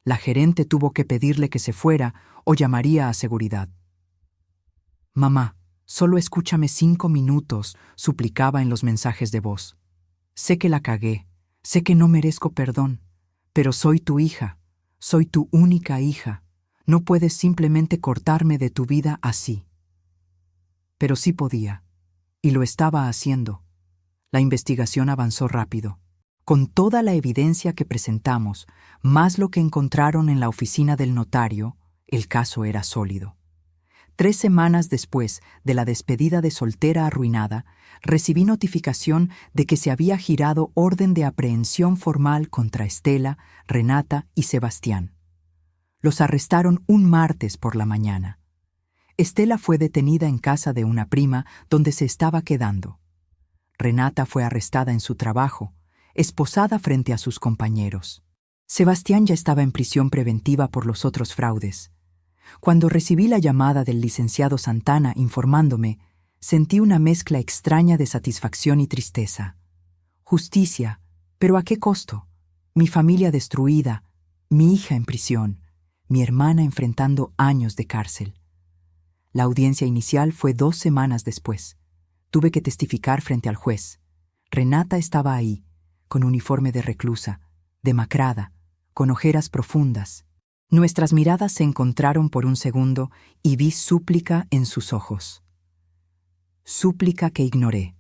La gerente tuvo que pedirle que se fuera o llamaría a seguridad. «Mamá, solo escúchame 5 minutos», suplicaba en los mensajes de voz. «Sé que la cagué, sé que no merezco perdón, pero soy tu hija, soy tu única hija. No puedes simplemente cortarme de tu vida así». Pero sí podía, y lo estaba haciendo. La investigación avanzó rápido. Con toda la evidencia que presentamos, más lo que encontraron en la oficina del notario, el caso era sólido. 3 semanas después de la despedida de soltera arruinada, recibí notificación de que se había girado orden de aprehensión formal contra Estela, Renata y Sebastián. Los arrestaron un martes por la mañana. Estela fue detenida en casa de una prima donde se estaba quedando. Renata fue arrestada en su trabajo, esposada frente a sus compañeros. Sebastián ya estaba en prisión preventiva por los otros fraudes. Cuando recibí la llamada del licenciado Santana informándome, sentí una mezcla extraña de satisfacción y tristeza. Justicia, pero ¿a qué costo? Mi familia destruida, mi hija en prisión, mi hermana enfrentando años de cárcel. La audiencia inicial fue 2 semanas después. Tuve que testificar frente al juez. Renata estaba ahí, con uniforme de reclusa, demacrada, con ojeras profundas. Nuestras miradas se encontraron por un segundo y vi súplica en sus ojos. Súplica que ignoré.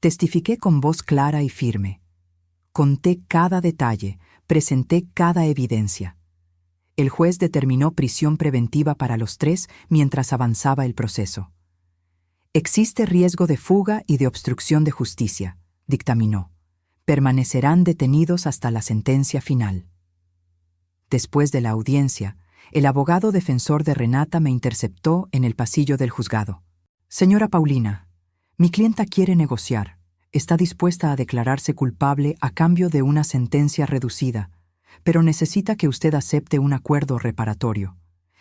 Testifiqué con voz clara y firme. Conté cada detalle, presenté cada evidencia. El juez determinó prisión preventiva para los 3 mientras avanzaba el proceso. «Existe riesgo de fuga y de obstrucción de justicia», dictaminó. «Permanecerán detenidos hasta la sentencia final». Después de la audiencia, el abogado defensor de Renata me interceptó en el pasillo del juzgado. «Señora Paulina, Mi clienta quiere negociar. Está dispuesta a declararse culpable a cambio de una sentencia reducida, pero necesita que usted acepte un acuerdo reparatorio.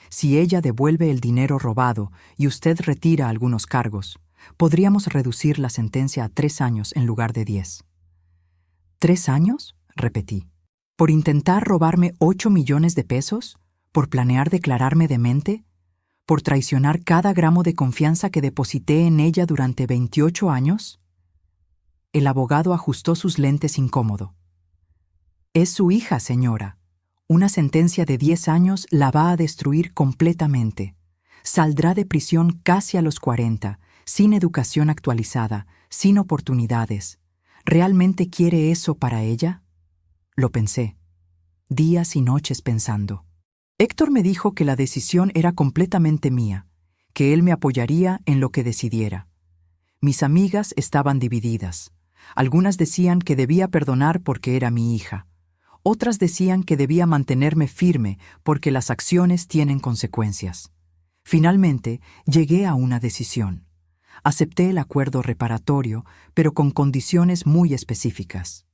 Si ella devuelve el dinero robado y usted retira algunos cargos, podríamos reducir la sentencia a 3 años en lugar de 10. ¿3 años? Repetí. ¿Por intentar robarme 8 millones de pesos? ¿Por planear declararme demente? ¿Por traicionar cada gramo de confianza que deposité en ella durante 28 años? El abogado ajustó sus lentes incómodo. Es su hija, señora. Una sentencia de 10 años la va a destruir completamente. Saldrá de prisión casi a los 40, sin educación actualizada, sin oportunidades. ¿Realmente quiere eso para ella? Lo pensé. Días y noches pensando. Héctor me dijo que la decisión era completamente mía, que él me apoyaría en lo que decidiera. Mis amigas estaban divididas. Algunas decían que debía perdonar porque era mi hija. Otras decían que debía mantenerme firme porque las acciones tienen consecuencias. Finalmente, llegué a una decisión. Acepté el acuerdo reparatorio, pero con condiciones muy específicas.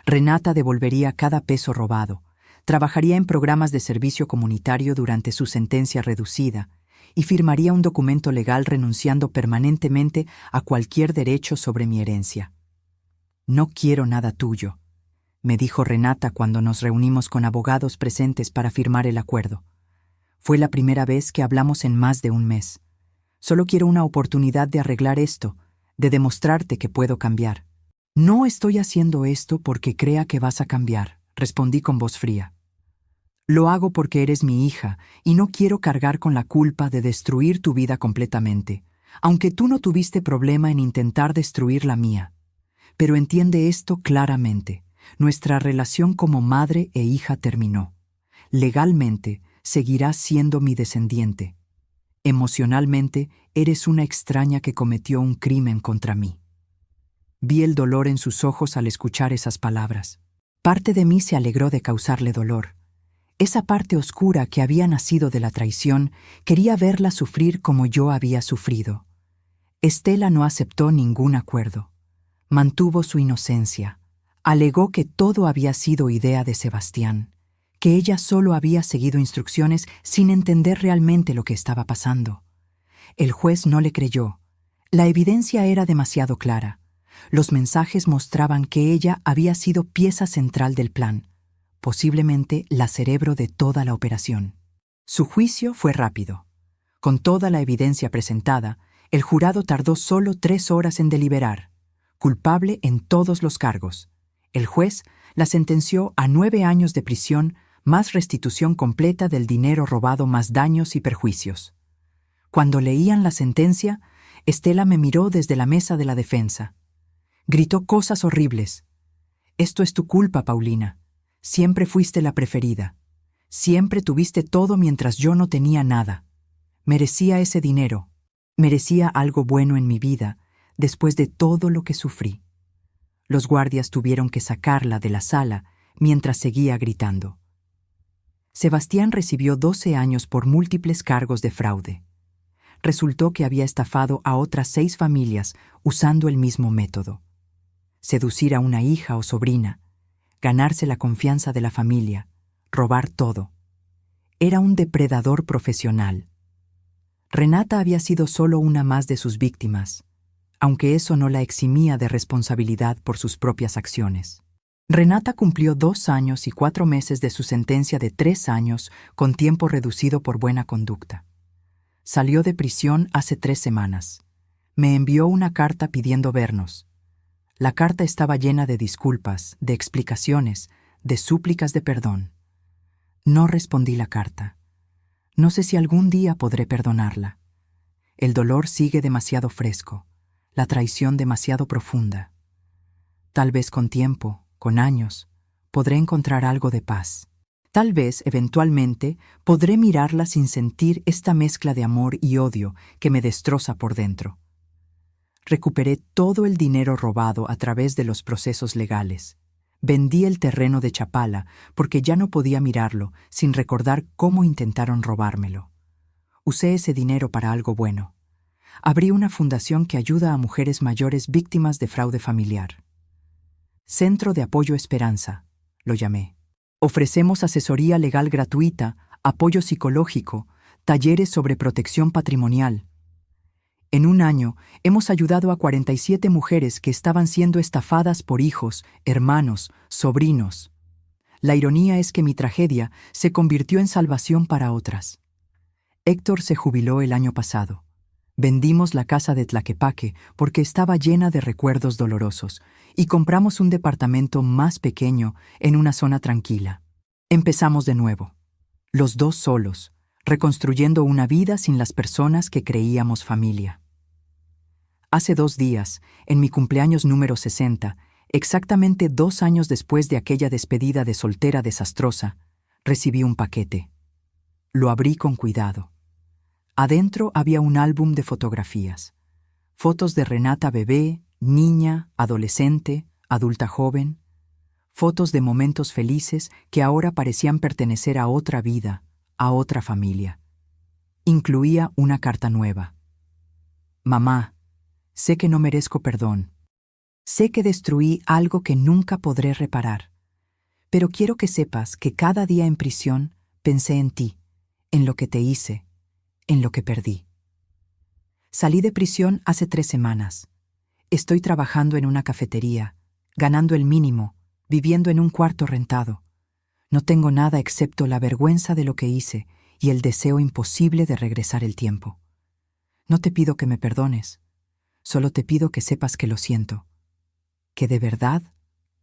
Renata devolvería cada peso robado, trabajaría en programas de servicio comunitario durante su sentencia reducida y firmaría un documento legal renunciando permanentemente a cualquier derecho sobre mi herencia. No quiero nada tuyo, me dijo Renata cuando nos reunimos con abogados presentes para firmar el acuerdo. Fue la primera vez que hablamos en más de un mes. Solo quiero una oportunidad de arreglar esto, de demostrarte que puedo cambiar. No estoy haciendo esto porque crea que vas a cambiar, respondí con voz fría. Lo hago porque eres mi hija y no quiero cargar con la culpa de destruir tu vida completamente, aunque tú no tuviste problema en intentar destruir la mía. Pero entiende esto claramente. Nuestra relación como madre e hija terminó. Legalmente, seguirás siendo mi descendiente. Emocionalmente, eres una extraña que cometió un crimen contra mí. Vi el dolor en sus ojos al escuchar esas palabras. Parte de mí se alegró de causarle dolor. Esa parte oscura que había nacido de la traición quería verla sufrir como yo había sufrido. Estela no aceptó ningún acuerdo. Mantuvo su inocencia. Alegó que todo había sido idea de Sebastián, que ella solo había seguido instrucciones sin entender realmente lo que estaba pasando. El juez no le creyó. La evidencia era demasiado clara. Los mensajes mostraban que ella había sido pieza central del plan, posiblemente la cerebro de toda la operación. Su juicio fue rápido. Con toda la evidencia presentada, el jurado tardó solo 3 horas en deliberar. Culpable en todos los cargos. El juez la sentenció a 9 años de prisión más restitución completa del dinero robado más daños y perjuicios. Cuando leían la sentencia, Estela me miró desde la mesa de la defensa. Gritó cosas horribles. Esto es tu culpa, Paulina. Siempre fuiste la preferida. Siempre tuviste todo mientras yo no tenía nada. Merecía ese dinero. Merecía algo bueno en mi vida, después de todo lo que sufrí. Los guardias tuvieron que sacarla de la sala mientras seguía gritando. Sebastián recibió 12 años por múltiples cargos de fraude. Resultó que había estafado a otras 6 familias usando el mismo método. Seducir a una hija o sobrina, ganarse la confianza de la familia, robar todo. Era un depredador profesional. Renata había sido solo una más de sus víctimas, aunque eso no la eximía de responsabilidad por sus propias acciones. Renata cumplió 2 años y 4 meses de su sentencia de 3 años con tiempo reducido por buena conducta. Salió de prisión hace 3 semanas. Me envió una carta pidiendo vernos. La carta estaba llena de disculpas, de explicaciones, de súplicas de perdón. No respondí la carta. No sé si algún día podré perdonarla. El dolor sigue demasiado fresco, la traición demasiado profunda. Tal vez con tiempo, con años, podré encontrar algo de paz. Tal vez, eventualmente, podré mirarla sin sentir esta mezcla de amor y odio que me destroza por dentro. Recuperé todo el dinero robado a través de los procesos legales. Vendí el terreno de Chapala porque ya no podía mirarlo sin recordar cómo intentaron robármelo. Usé ese dinero para algo bueno. Abrí una fundación que ayuda a mujeres mayores víctimas de fraude familiar. Centro de Apoyo Esperanza, lo llamé. Ofrecemos asesoría legal gratuita, apoyo psicológico, talleres sobre protección patrimonial. En un año, hemos ayudado a 47 mujeres que estaban siendo estafadas por hijos, hermanos, sobrinos. La ironía es que mi tragedia se convirtió en salvación para otras. Héctor se jubiló el año pasado. Vendimos la casa de Tlaquepaque porque estaba llena de recuerdos dolorosos y compramos un departamento más pequeño en una zona tranquila. Empezamos de nuevo, los dos solos, reconstruyendo una vida sin las personas que creíamos familia. Hace 2 días, en mi cumpleaños número 60, exactamente 2 años después de aquella despedida de soltera desastrosa, recibí un paquete. Lo abrí con cuidado. Adentro había un álbum de fotografías. Fotos de Renata bebé, niña, adolescente, adulta joven. Fotos de momentos felices que ahora parecían pertenecer a otra vida, a otra familia. Incluía una carta nueva. Mamá, sé que no merezco perdón. Sé que destruí algo que nunca podré reparar. Pero quiero que sepas que cada día en prisión pensé en ti, en lo que te hice, en lo que perdí. Salí de prisión hace 3 semanas. Estoy trabajando en una cafetería, ganando el mínimo, viviendo en un cuarto rentado. No tengo nada excepto la vergüenza de lo que hice y el deseo imposible de regresar el tiempo. No te pido que me perdones, solo te pido que sepas que lo siento, que de verdad,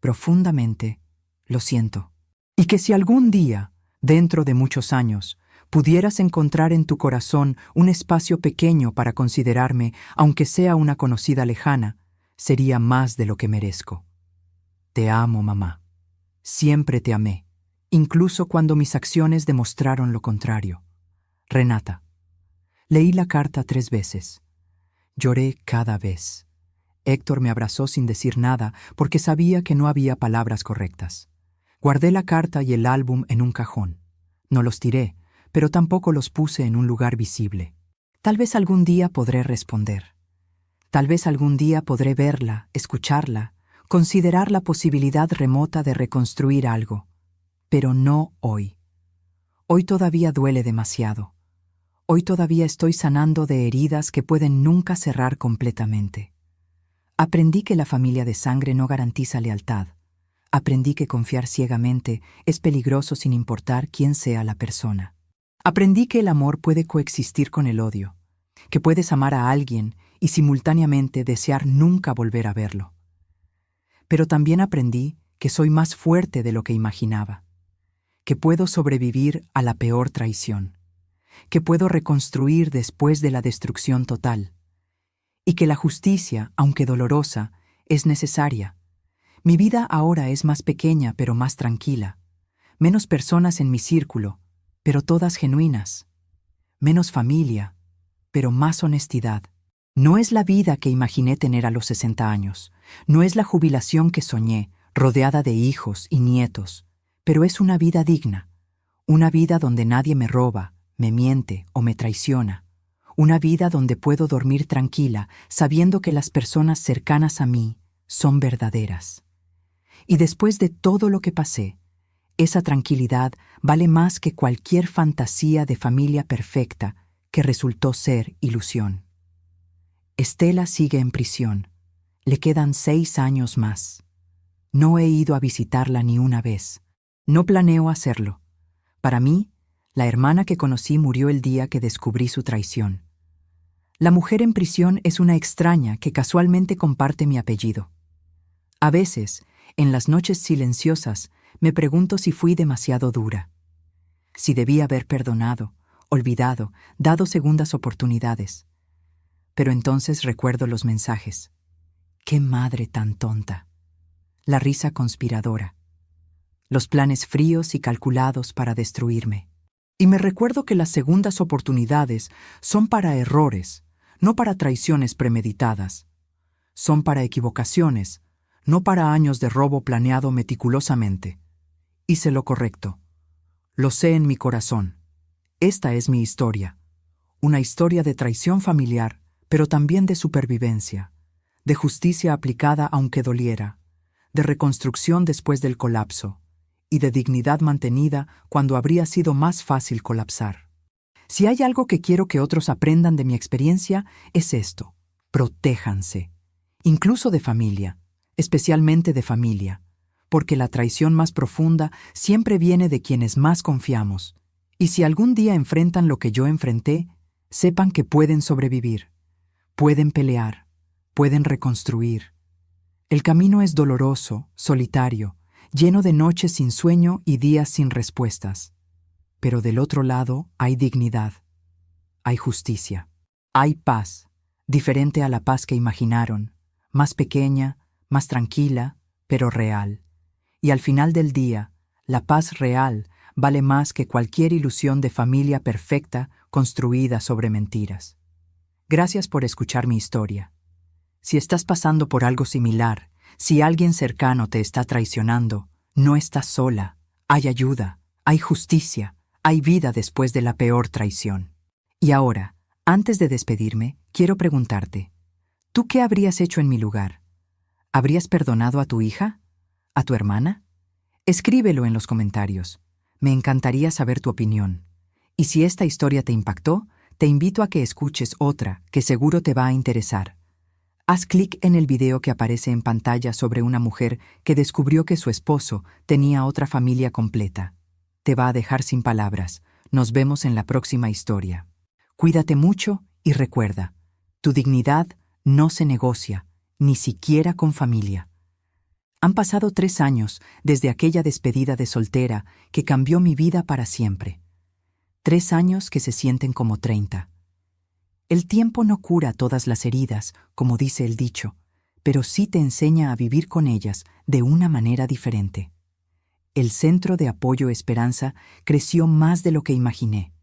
profundamente, lo siento. Y que si algún día, dentro de muchos años, pudieras encontrar en tu corazón un espacio pequeño para considerarme, aunque sea una conocida lejana, sería más de lo que merezco. Te amo, mamá. Siempre te amé, incluso cuando mis acciones demostraron lo contrario. Renata. Leí la carta 3 veces. Lloré cada vez. Héctor me abrazó sin decir nada porque sabía que no había palabras correctas. Guardé la carta y el álbum en un cajón. No los tiré, pero tampoco los puse en un lugar visible. Tal vez algún día podré responder. Tal vez algún día podré verla, escucharla, considerar la posibilidad remota de reconstruir algo. Pero no hoy. Hoy todavía duele demasiado. Hoy todavía estoy sanando de heridas que pueden nunca cerrar completamente. Aprendí que la familia de sangre no garantiza lealtad. Aprendí que confiar ciegamente es peligroso sin importar quién sea la persona. Aprendí que el amor puede coexistir con el odio, que puedes amar a alguien y simultáneamente desear nunca volver a verlo. Pero también aprendí que soy más fuerte de lo que imaginaba, que puedo sobrevivir a la peor traición, que puedo reconstruir después de la destrucción total, y que la justicia, aunque dolorosa, es necesaria. Mi vida ahora es más pequeña pero más tranquila, menos personas en mi círculo, pero todas genuinas. Menos familia, pero más honestidad. No es la vida que imaginé tener a los 60 años. No es la jubilación que soñé, rodeada de hijos y nietos. Pero es una vida digna. Una vida donde nadie me roba, me miente o me traiciona. Una vida donde puedo dormir tranquila, sabiendo que las personas cercanas a mí son verdaderas. Y después de todo lo que pasé, esa tranquilidad vale más que cualquier fantasía de familia perfecta que resultó ser ilusión. Estela sigue en prisión. Le quedan 6 años más. No he ido a visitarla ni una vez. No planeo hacerlo. Para mí, la hermana que conocí murió el día que descubrí su traición. La mujer en prisión es una extraña que casualmente comparte mi apellido. A veces, en las noches silenciosas, me pregunto si fui demasiado dura, si debí haber perdonado, olvidado, dado segundas oportunidades. Pero entonces recuerdo los mensajes. ¡Qué madre tan tonta! La risa conspiradora. Los planes fríos y calculados para destruirme. Y me recuerdo que las segundas oportunidades son para errores, no para traiciones premeditadas. Son para equivocaciones, no para años de robo planeado meticulosamente. Hice lo correcto. Lo sé en mi corazón. Esta es mi historia. Una historia de traición familiar, pero también de supervivencia, de justicia aplicada aunque doliera, de reconstrucción después del colapso y de dignidad mantenida cuando habría sido más fácil colapsar. Si hay algo que quiero que otros aprendan de mi experiencia, es esto: protéjanse, incluso de familia, especialmente de familia, porque la traición más profunda siempre viene de quienes más confiamos. Y si algún día enfrentan lo que yo enfrenté, sepan que pueden sobrevivir, pueden pelear, pueden reconstruir. El camino es doloroso, solitario, lleno de noches sin sueño y días sin respuestas. Pero del otro lado hay dignidad, hay justicia, hay paz, diferente a la paz que imaginaron, más pequeña, más tranquila, pero real. Y al final del día, la paz real vale más que cualquier ilusión de familia perfecta construida sobre mentiras. Gracias por escuchar mi historia. Si estás pasando por algo similar, si alguien cercano te está traicionando, no estás sola. Hay ayuda, hay justicia, hay vida después de la peor traición. Y ahora, antes de despedirme, quiero preguntarte, ¿tú qué habrías hecho en mi lugar? ¿Habrías perdonado a tu hija? ¿A tu hermana? Escríbelo en los comentarios. Me encantaría saber tu opinión. Y si esta historia te impactó, te invito a que escuches otra que seguro te va a interesar. Haz clic en el video que aparece en pantalla sobre una mujer que descubrió que su esposo tenía otra familia completa. Te va a dejar sin palabras. Nos vemos en la próxima historia. Cuídate mucho y recuerda, tu dignidad no se negocia, ni siquiera con familia. Han pasado 3 años desde aquella despedida de soltera que cambió mi vida para siempre. 3 años que se sienten como 30. El tiempo no cura todas las heridas, como dice el dicho, pero sí te enseña a vivir con ellas de una manera diferente. El Centro de Apoyo Esperanza creció más de lo que imaginé.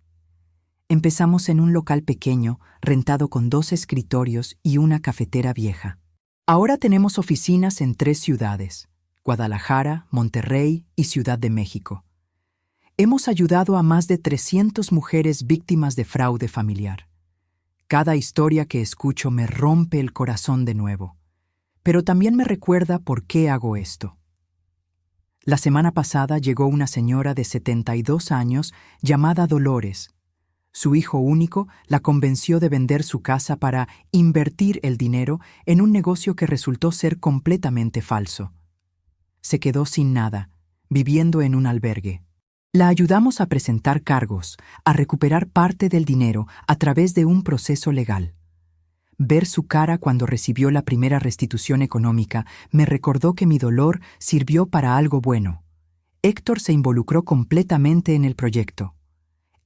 Empezamos en un local pequeño, rentado con 2 escritorios y una cafetera vieja. Ahora tenemos oficinas en 3 ciudades: Guadalajara, Monterrey y Ciudad de México. Hemos ayudado a más de 300 mujeres víctimas de fraude familiar. Cada historia que escucho me rompe el corazón de nuevo, pero también me recuerda por qué hago esto. La semana pasada llegó una señora de 72 años llamada Dolores. Su hijo único la convenció de vender su casa para invertir el dinero en un negocio que resultó ser completamente falso. Se quedó sin nada, viviendo en un albergue. La ayudamos a presentar cargos, a recuperar parte del dinero a través de un proceso legal. Ver su cara cuando recibió la primera restitución económica me recordó que mi dolor sirvió para algo bueno. Héctor se involucró completamente en el proyecto.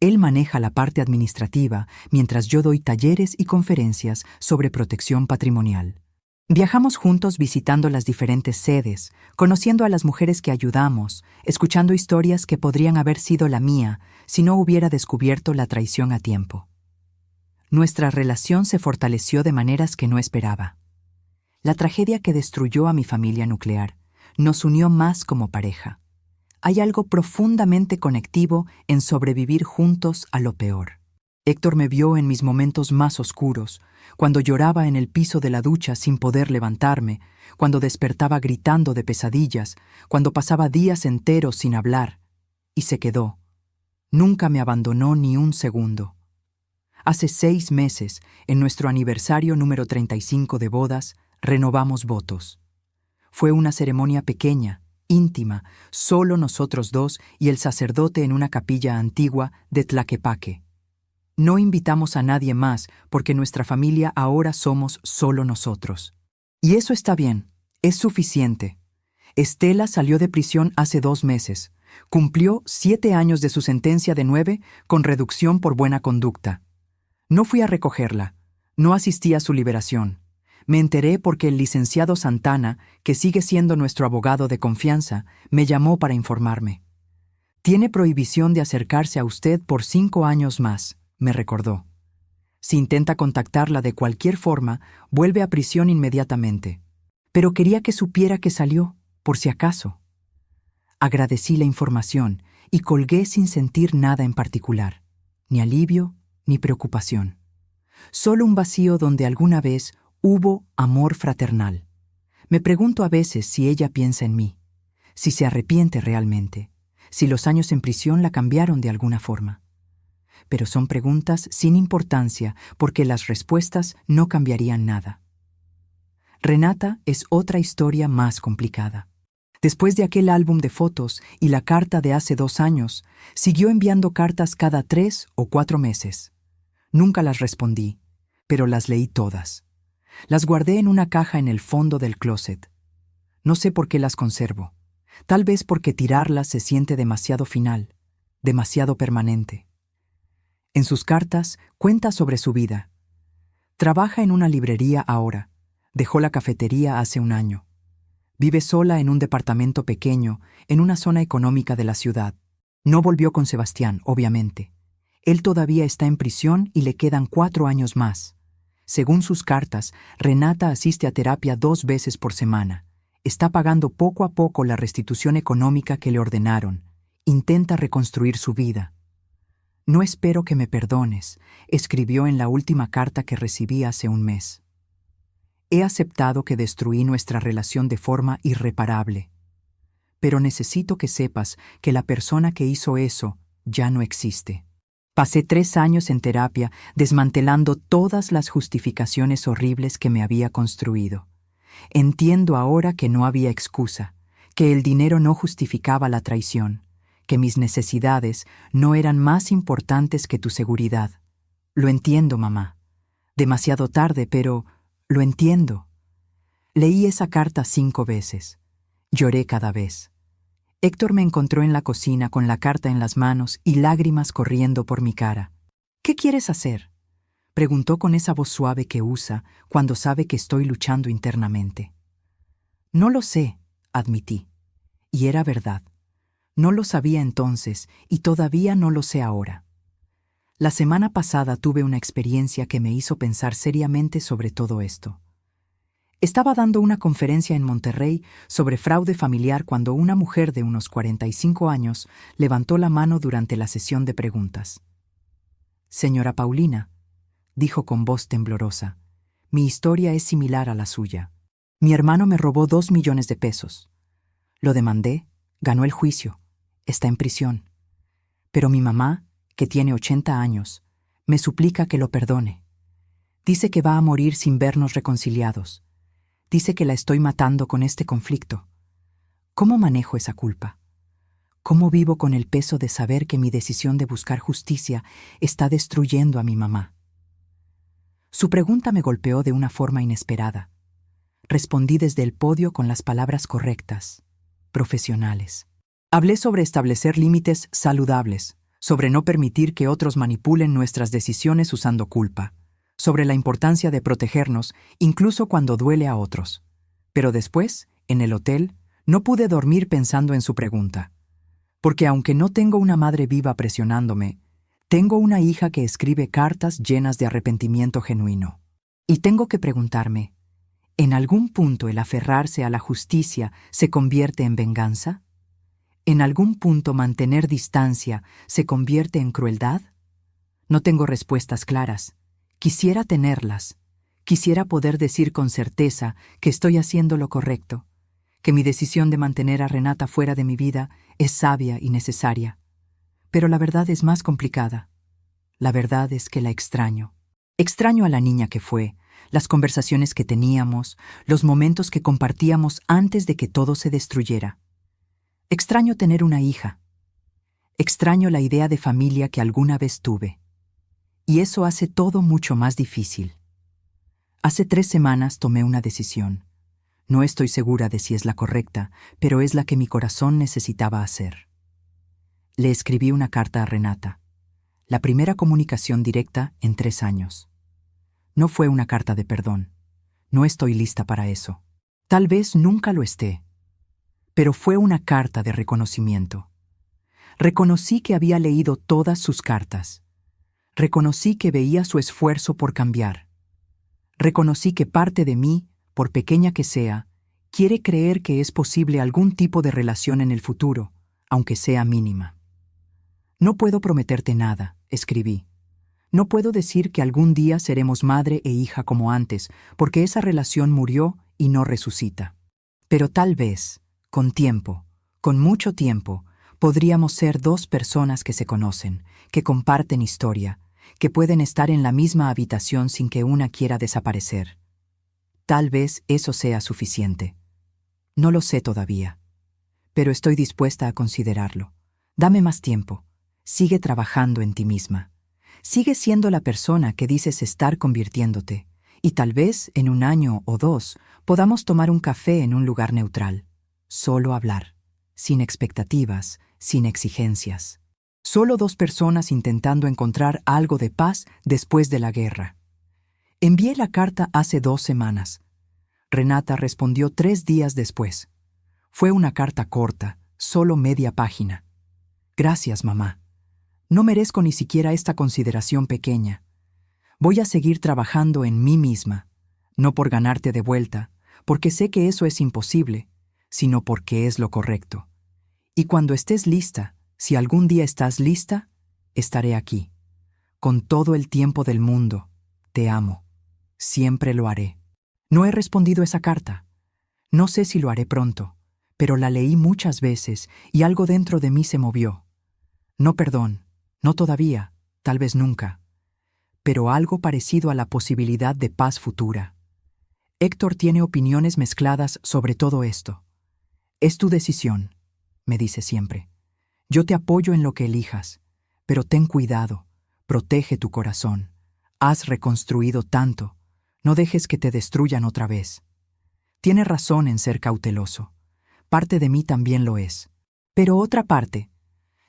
Él maneja la parte administrativa mientras yo doy talleres y conferencias sobre protección patrimonial. Viajamos juntos visitando las diferentes sedes, conociendo a las mujeres que ayudamos, escuchando historias que podrían haber sido la mía si no hubiera descubierto la traición a tiempo. Nuestra relación se fortaleció de maneras que no esperaba. La tragedia que destruyó a mi familia nuclear nos unió más como pareja. Hay algo profundamente conectivo en sobrevivir juntos a lo peor. Héctor me vio en mis momentos más oscuros, cuando lloraba en el piso de la ducha sin poder levantarme, cuando despertaba gritando de pesadillas, cuando pasaba días enteros sin hablar, y se quedó. Nunca me abandonó ni un segundo. Hace 6 meses, en nuestro aniversario número 35 de bodas, renovamos votos. Fue una ceremonia pequeña, íntima, solo nosotros 2 y el sacerdote en una capilla antigua de Tlaquepaque. No invitamos a nadie más porque nuestra familia ahora somos solo nosotros. Y eso está bien, es suficiente. Estela salió de prisión hace 2 meses. Cumplió 7 años de su sentencia de 9 con reducción por buena conducta. No fui a recogerla, no asistí a su liberación. Me enteré porque el licenciado Santana, que sigue siendo nuestro abogado de confianza, me llamó para informarme. Tiene prohibición de acercarse a usted por 5 años más, me recordó. Si intenta contactarla de cualquier forma, vuelve a prisión inmediatamente. Pero quería que supiera que salió, por si acaso. Agradecí la información y colgué sin sentir nada en particular, ni alivio ni preocupación. Solo un vacío donde alguna vez hubo amor fraternal. Me pregunto a veces si ella piensa en mí, si se arrepiente realmente, si los años en prisión la cambiaron de alguna forma. Pero son preguntas sin importancia porque las respuestas no cambiarían nada. Renata es otra historia más complicada. Después de aquel álbum de fotos y la carta de hace 2 años, siguió enviando cartas cada 3 o 4 meses. Nunca las respondí, pero las leí todas. Las guardé en una caja en el fondo del closet. No sé por qué las conservo. Tal vez porque tirarlas se siente demasiado final, demasiado permanente. En sus cartas cuenta sobre su vida. Trabaja en una librería ahora. Dejó la cafetería hace 1 año. Vive sola en un departamento pequeño, en una zona económica de la ciudad. No volvió con Sebastián, obviamente. Él todavía está en prisión y le quedan 4 años más. Según sus cartas, Renata asiste a terapia 2 veces por semana. Está pagando poco a poco la restitución económica que le ordenaron. Intenta reconstruir su vida. No espero que me perdones, escribió en la última carta que recibí hace 1 mes. He aceptado que destruí nuestra relación de forma irreparable. Pero necesito que sepas que la persona que hizo eso ya no existe. Pasé 3 años en terapia desmantelando todas las justificaciones horribles que me había construido. Entiendo ahora que no había excusa, que el dinero no justificaba la traición, que mis necesidades no eran más importantes que tu seguridad. Lo entiendo, mamá. Demasiado tarde, pero lo entiendo. Leí esa carta 5 veces. Lloré cada vez. Héctor me encontró en la cocina con la carta en las manos y lágrimas corriendo por mi cara. ¿Qué quieres hacer?, preguntó con esa voz suave que usa cuando sabe que estoy luchando internamente. No lo sé, admití. Y era verdad. No lo sabía entonces y todavía no lo sé ahora. La semana pasada tuve una experiencia que me hizo pensar seriamente sobre todo esto. Estaba dando una conferencia en Monterrey sobre fraude familiar cuando una mujer de unos 45 años levantó la mano durante la sesión de preguntas. Señora Paulina, dijo con voz temblorosa, mi historia es similar a la suya. Mi hermano me robó 2 millones de pesos. Lo demandé, ganó el juicio, está en prisión. Pero mi mamá, que tiene 80 años, me suplica que lo perdone. Dice que va a morir sin vernos reconciliados. Dice que la estoy matando con este conflicto. ¿Cómo manejo esa culpa? ¿Cómo vivo con el peso de saber que mi decisión de buscar justicia está destruyendo a mi mamá? Su pregunta me golpeó de una forma inesperada. Respondí desde el podio con las palabras correctas, profesionales. Hablé sobre establecer límites saludables, sobre no permitir que otros manipulen nuestras decisiones usando culpa, sobre la importancia de protegernos incluso cuando duele a otros. Pero después, en el hotel, no pude dormir pensando en su pregunta. Porque aunque no tengo una madre viva presionándome, tengo una hija que escribe cartas llenas de arrepentimiento genuino. Y tengo que preguntarme, ¿en algún punto el aferrarse a la justicia se convierte en venganza? ¿En algún punto mantener distancia se convierte en crueldad? No tengo respuestas claras. Quisiera tenerlas. Quisiera poder decir con certeza que estoy haciendo lo correcto, que mi decisión de mantener a Renata fuera de mi vida es sabia y necesaria. Pero la verdad es más complicada. La verdad es que la extraño. Extraño a la niña que fue, las conversaciones que teníamos, los momentos que compartíamos antes de que todo se destruyera. Extraño tener una hija. Extraño la idea de familia que alguna vez tuve. Y eso hace todo mucho más difícil. Hace 3 semanas tomé una decisión. No estoy segura de si es la correcta, pero es la que mi corazón necesitaba hacer. Le escribí una carta a Renata. La primera comunicación directa en 3 años. No fue una carta de perdón. No estoy lista para eso. Tal vez nunca lo esté. Pero fue una carta de reconocimiento. Reconocí que había leído todas sus cartas. Reconocí que veía su esfuerzo por cambiar. Reconocí que parte de mí, por pequeña que sea, quiere creer que es posible algún tipo de relación en el futuro, aunque sea mínima. No puedo prometerte nada, escribí. No puedo decir que algún día seremos madre e hija como antes, porque esa relación murió y no resucita. Pero tal vez, con tiempo, con mucho tiempo, podríamos ser dos personas que se conocen, que comparten historia, que pueden estar en la misma habitación sin que una quiera desaparecer. Tal vez eso sea suficiente. No lo sé todavía, pero estoy dispuesta a considerarlo. Dame más tiempo. Sigue trabajando en ti misma. Sigue siendo la persona que dices estar convirtiéndote, y tal vez en 1 año o 2 podamos tomar un café en un lugar neutral. Solo hablar, sin expectativas, sin exigencias. Solo dos personas intentando encontrar algo de paz después de la guerra. Envié la carta hace 2 semanas. Renata respondió 3 días después. Fue una carta corta, solo media página. Gracias, mamá. No merezco ni siquiera esta consideración pequeña. Voy a seguir trabajando en mí misma, no por ganarte de vuelta, porque sé que eso es imposible, sino porque es lo correcto. Y cuando estés lista, si algún día estás lista, estaré aquí. Con todo el tiempo del mundo, te amo. Siempre lo haré. No he respondido esa carta. No sé si lo haré pronto, pero la leí muchas veces y algo dentro de mí se movió. No perdón, no todavía, tal vez nunca, pero algo parecido a la posibilidad de paz futura. Héctor tiene opiniones mezcladas sobre todo esto. Es tu decisión, me dice siempre. Yo te apoyo en lo que elijas, pero ten cuidado, protege tu corazón. Has reconstruido tanto, no dejes que te destruyan otra vez. Tiene razón en ser cauteloso. Parte de mí también lo es. Pero otra parte,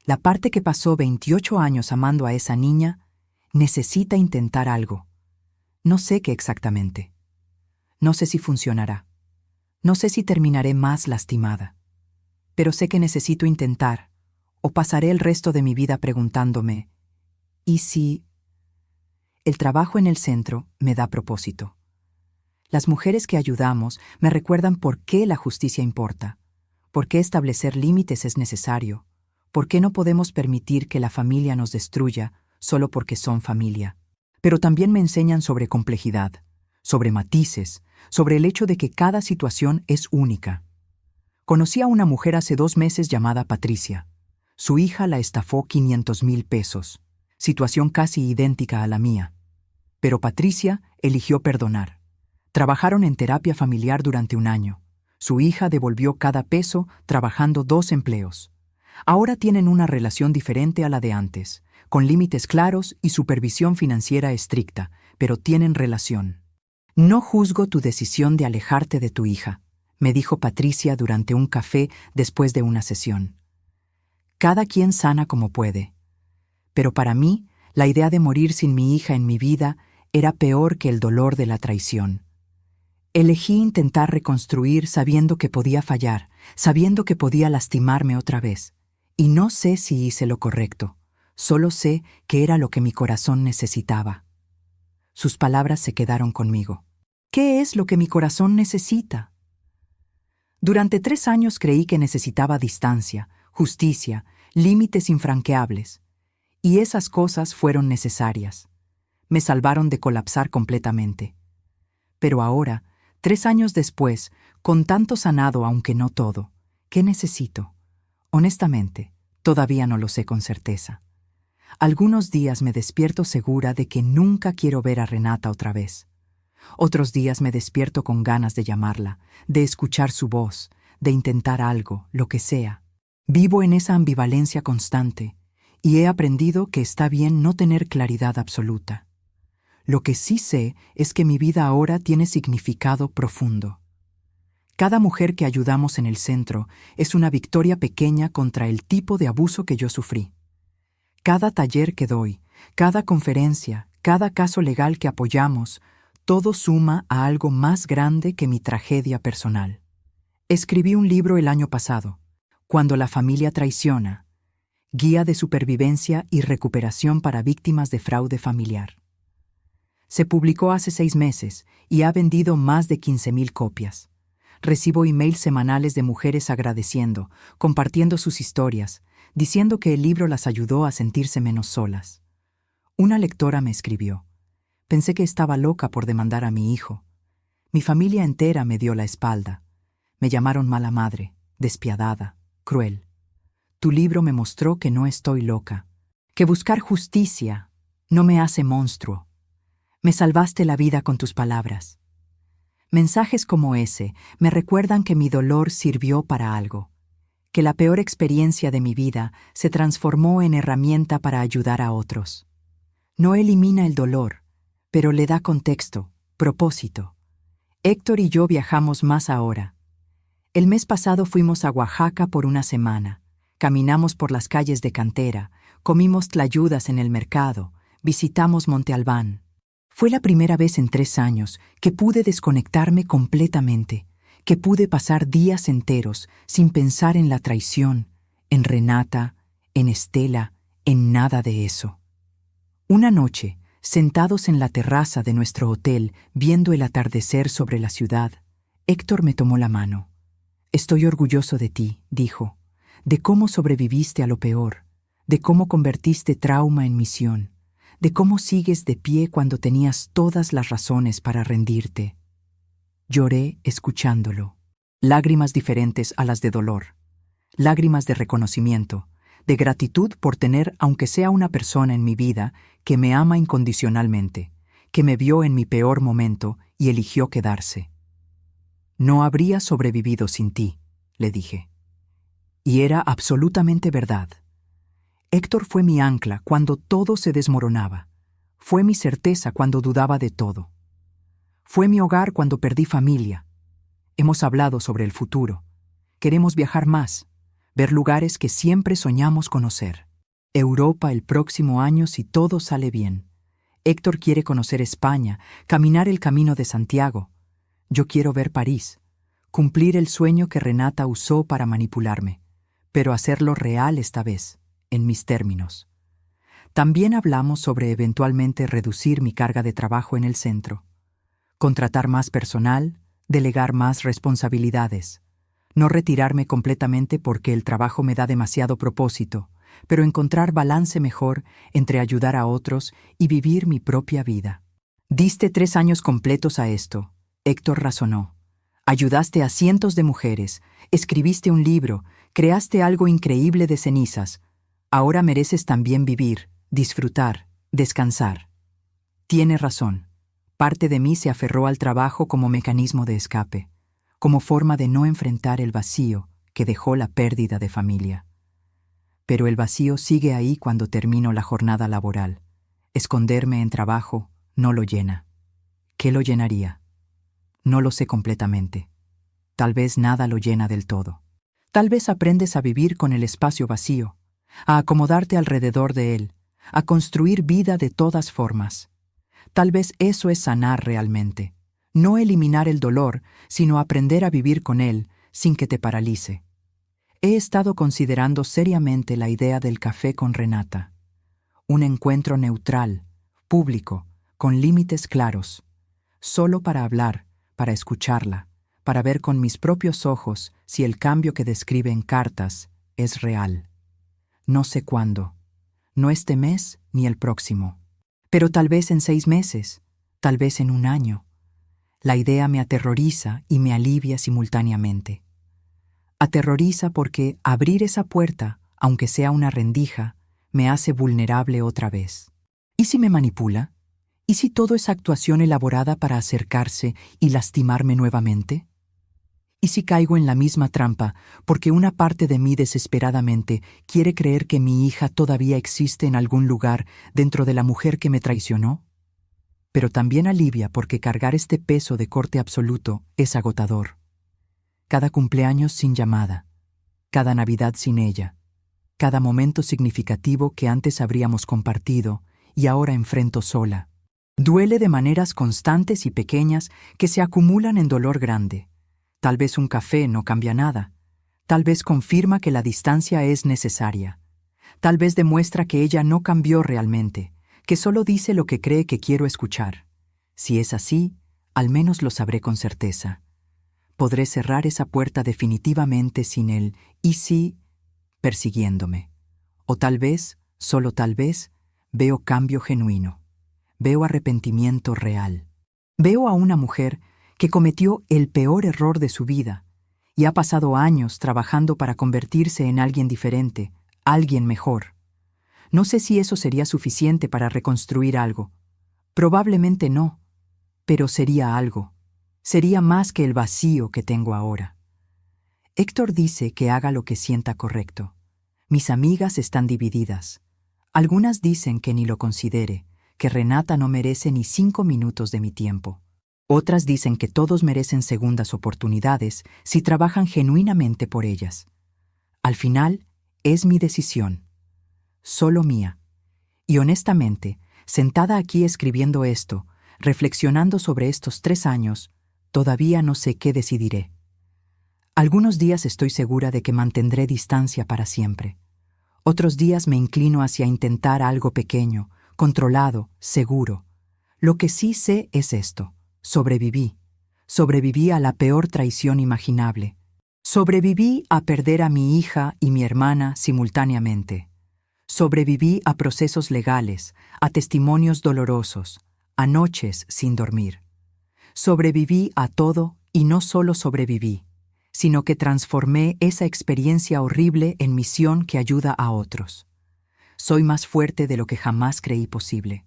la parte que pasó 28 años amando a esa niña, necesita intentar algo. No sé qué exactamente. No sé si funcionará. No sé si terminaré más lastimada. Pero sé que necesito intentar, o pasaré el resto de mi vida preguntándome, ¿y si? El trabajo en el centro me da propósito. Las mujeres que ayudamos me recuerdan por qué la justicia importa, por qué establecer límites es necesario, por qué no podemos permitir que la familia nos destruya solo porque son familia. Pero también me enseñan sobre complejidad, sobre matices, sobre el hecho de que cada situación es única. Conocí a una mujer hace 2 meses llamada Patricia. Su hija la estafó 500,000 pesos, situación casi idéntica a la mía. Pero Patricia eligió perdonar. Trabajaron en terapia familiar durante 1 año. Su hija devolvió cada peso trabajando 2 empleos. Ahora tienen una relación diferente a la de antes, con límites claros y supervisión financiera estricta, pero tienen relación. No juzgo tu decisión de alejarte de tu hija, me dijo Patricia durante un café después de una sesión. Cada quien sana como puede. Pero para mí, la idea de morir sin mi hija en mi vida era peor que el dolor de la traición. Elegí intentar reconstruir sabiendo que podía fallar, sabiendo que podía lastimarme otra vez. Y no sé si hice lo correcto, solo sé que era lo que mi corazón necesitaba. Sus palabras se quedaron conmigo. ¿Qué es lo que mi corazón necesita? Durante 3 años creí que necesitaba distancia, justicia, límites infranqueables. Y esas cosas fueron necesarias. Me salvaron de colapsar completamente. Pero ahora, 3 años después, con tanto sanado aunque no todo, ¿qué necesito? Honestamente, todavía no lo sé con certeza. Algunos días me despierto segura de que nunca quiero ver a Renata otra vez. Otros días me despierto con ganas de llamarla, de escuchar su voz, de intentar algo, lo que sea. Vivo en esa ambivalencia constante, y he aprendido que está bien no tener claridad absoluta. Lo que sí sé es que mi vida ahora tiene significado profundo. Cada mujer que ayudamos en el centro es una victoria pequeña contra el tipo de abuso que yo sufrí. Cada taller que doy, cada conferencia, cada caso legal que apoyamos, todo suma a algo más grande que mi tragedia personal. Escribí un libro el año pasado, Cuando la familia traiciona, Guía de supervivencia y recuperación para víctimas de fraude familiar. Se publicó hace 6 meses y ha vendido más de 15,000 copias. Recibo emails semanales de mujeres agradeciendo, compartiendo sus historias, diciendo que el libro las ayudó a sentirse menos solas. Una lectora me escribió. Pensé que estaba loca por demandar a mi hijo. Mi familia entera me dio la espalda. Me llamaron mala madre, despiadada, cruel. Tu libro me mostró que no estoy loca, que buscar justicia no me hace monstruo. Me salvaste la vida con tus palabras. Mensajes como ese me recuerdan que mi dolor sirvió para algo, que la peor experiencia de mi vida se transformó en herramienta para ayudar a otros. No elimina el dolor, pero le da contexto, propósito. Héctor y yo viajamos más ahora. El mes pasado fuimos a Oaxaca por una semana. Caminamos por las calles de cantera, comimos tlayudas en el mercado, visitamos Monte Albán. Fue la primera vez en 3 años que pude desconectarme completamente, que pude pasar días enteros sin pensar en la traición, en Renata, en Estela, en nada de eso. Una noche, sentados en la terraza de nuestro hotel, viendo el atardecer sobre la ciudad, Héctor me tomó la mano. «Estoy orgulloso de ti», dijo, «de cómo sobreviviste a lo peor, de cómo convertiste trauma en misión, de cómo sigues de pie cuando tenías todas las razones para rendirte». Lloré escuchándolo. Lágrimas diferentes a las de dolor. Lágrimas de reconocimiento, de gratitud por tener, aunque sea una persona en mi vida, que me ama incondicionalmente, que me vio en mi peor momento y eligió quedarse. «No habría sobrevivido sin ti», le dije. Y era absolutamente verdad. Héctor fue mi ancla cuando todo se desmoronaba. Fue mi certeza cuando dudaba de todo. Fue mi hogar cuando perdí familia. Hemos hablado sobre el futuro. Queremos viajar más, ver lugares que siempre soñamos conocer. Europa el próximo año si todo sale bien. Héctor quiere conocer España, caminar el Camino de Santiago. Yo quiero ver París, cumplir el sueño que Renata usó para manipularme, pero hacerlo real esta vez, en mis términos. También hablamos sobre eventualmente reducir mi carga de trabajo en el centro, contratar más personal, delegar más responsabilidades, no retirarme completamente porque el trabajo me da demasiado propósito, pero encontrar balance mejor entre ayudar a otros y vivir mi propia vida. Diste 3 años completos a esto, Héctor razonó. Ayudaste a cientos de mujeres, escribiste un libro, creaste algo increíble de cenizas. Ahora mereces también vivir, disfrutar, descansar. Tiene razón. Parte de mí se aferró al trabajo como mecanismo de escape, como forma de no enfrentar el vacío que dejó la pérdida de familia. Pero el vacío sigue ahí cuando termino la jornada laboral. Esconderme en trabajo no lo llena. ¿Qué lo llenaría? No lo sé completamente. Tal vez nada lo llena del todo. Tal vez aprendes a vivir con el espacio vacío, a acomodarte alrededor de él, a construir vida de todas formas. Tal vez eso es sanar realmente. No eliminar el dolor, sino aprender a vivir con él sin que te paralice. He estado considerando seriamente la idea del café con Renata. Un encuentro neutral, público, con límites claros. Solo para hablar, para escucharla, para ver con mis propios ojos si el cambio que describe en cartas es real. No sé cuándo. No este mes ni el próximo. Pero tal vez en 6 meses, tal vez en 1 año. La idea me aterroriza y me alivia simultáneamente. Aterroriza porque abrir esa puerta, aunque sea una rendija, me hace vulnerable otra vez. ¿Y si me manipula? ¿Y si todo es actuación elaborada para acercarse y lastimarme nuevamente? ¿Y si caigo en la misma trampa porque una parte de mí desesperadamente quiere creer que mi hija todavía existe en algún lugar dentro de la mujer que me traicionó? Pero también alivia porque cargar este peso de corte absoluto es agotador. Cada cumpleaños sin llamada, cada Navidad sin ella, cada momento significativo que antes habríamos compartido y ahora enfrento sola. Duele de maneras constantes y pequeñas que se acumulan en dolor grande. Tal vez un café no cambia nada. Tal vez confirma que la distancia es necesaria. Tal vez demuestra que ella no cambió realmente, que solo dice lo que cree que quiero escuchar. Si es así, al menos lo sabré con certeza. Podré cerrar esa puerta definitivamente sin él, y sí, persiguiéndome. O tal vez, solo tal vez, veo cambio genuino, veo arrepentimiento real. Veo a una mujer que cometió el peor error de su vida y ha pasado años trabajando para convertirse en alguien diferente, alguien mejor. No sé si eso sería suficiente para reconstruir algo. Probablemente no, pero sería algo. Sería más que el vacío que tengo ahora. Héctor dice que haga lo que sienta correcto. Mis amigas están divididas. Algunas dicen que ni lo considere, que Renata no merece ni 5 minutos de mi tiempo. Otras dicen que todos merecen segundas oportunidades si trabajan genuinamente por ellas. Al final, es mi decisión. Solo mía. Y honestamente, sentada aquí escribiendo esto, reflexionando sobre estos 3 años, todavía no sé qué decidiré. Algunos días estoy segura de que mantendré distancia para siempre. Otros días me inclino hacia intentar algo pequeño, controlado, seguro. Lo que sí sé es esto: sobreviví. Sobreviví a la peor traición imaginable. Sobreviví a perder a mi hija y mi hermana simultáneamente. Sobreviví a procesos legales, a testimonios dolorosos, a noches sin dormir. Sobreviví a todo y no solo sobreviví, sino que transformé esa experiencia horrible en misión que ayuda a otros. Soy más fuerte de lo que jamás creí posible.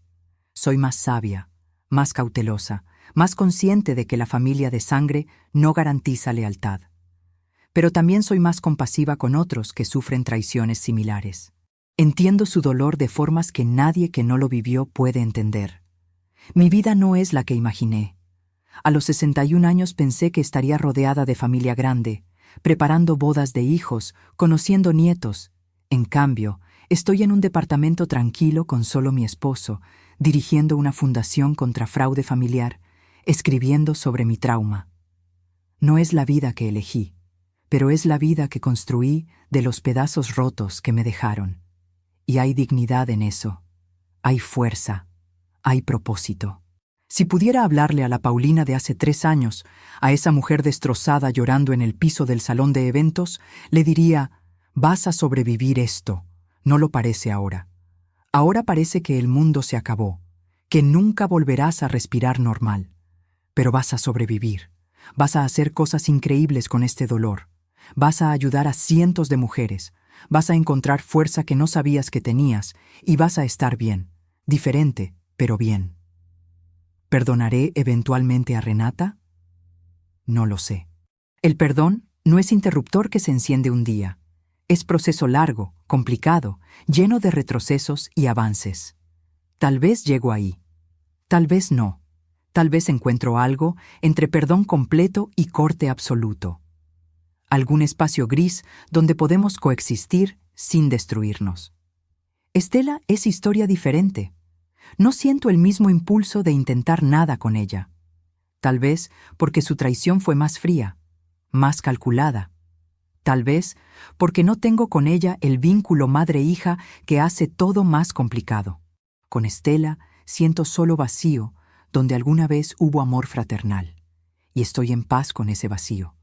Soy más sabia, más cautelosa, más consciente de que la familia de sangre no garantiza lealtad. Pero también soy más compasiva con otros que sufren traiciones similares. Entiendo su dolor de formas que nadie que no lo vivió puede entender. Mi vida no es la que imaginé. A los 61 años pensé que estaría rodeada de familia grande, preparando bodas de hijos, conociendo nietos. En cambio, estoy en un departamento tranquilo con solo mi esposo, dirigiendo una fundación contra fraude familiar, escribiendo sobre mi trauma. No es la vida que elegí, pero es la vida que construí de los pedazos rotos que me dejaron. Y hay dignidad en eso. Hay fuerza. Hay propósito. Si pudiera hablarle a la Paulina de hace 3 años, a esa mujer destrozada llorando en el piso del salón de eventos, le diría: vas a sobrevivir esto. No lo parece ahora. Ahora parece que el mundo se acabó, que nunca volverás a respirar normal. Pero vas a sobrevivir. Vas a hacer cosas increíbles con este dolor. Vas a ayudar a cientos de mujeres. Vas a encontrar fuerza que no sabías que tenías y vas a estar bien. Diferente, pero bien. ¿Perdonaré eventualmente a Renata? No lo sé. El perdón no es interruptor que se enciende un día. Es proceso largo, complicado, lleno de retrocesos y avances. Tal vez llego ahí. Tal vez no. Tal vez encuentro algo entre perdón completo y corte absoluto. Algún espacio gris donde podemos coexistir sin destruirnos. Estela es historia diferente. No siento el mismo impulso de intentar nada con ella. Tal vez porque su traición fue más fría, más calculada. Tal vez porque no tengo con ella el vínculo madre-hija que hace todo más complicado. Con Estela siento solo vacío donde alguna vez hubo amor fraternal. Y estoy en paz con ese vacío.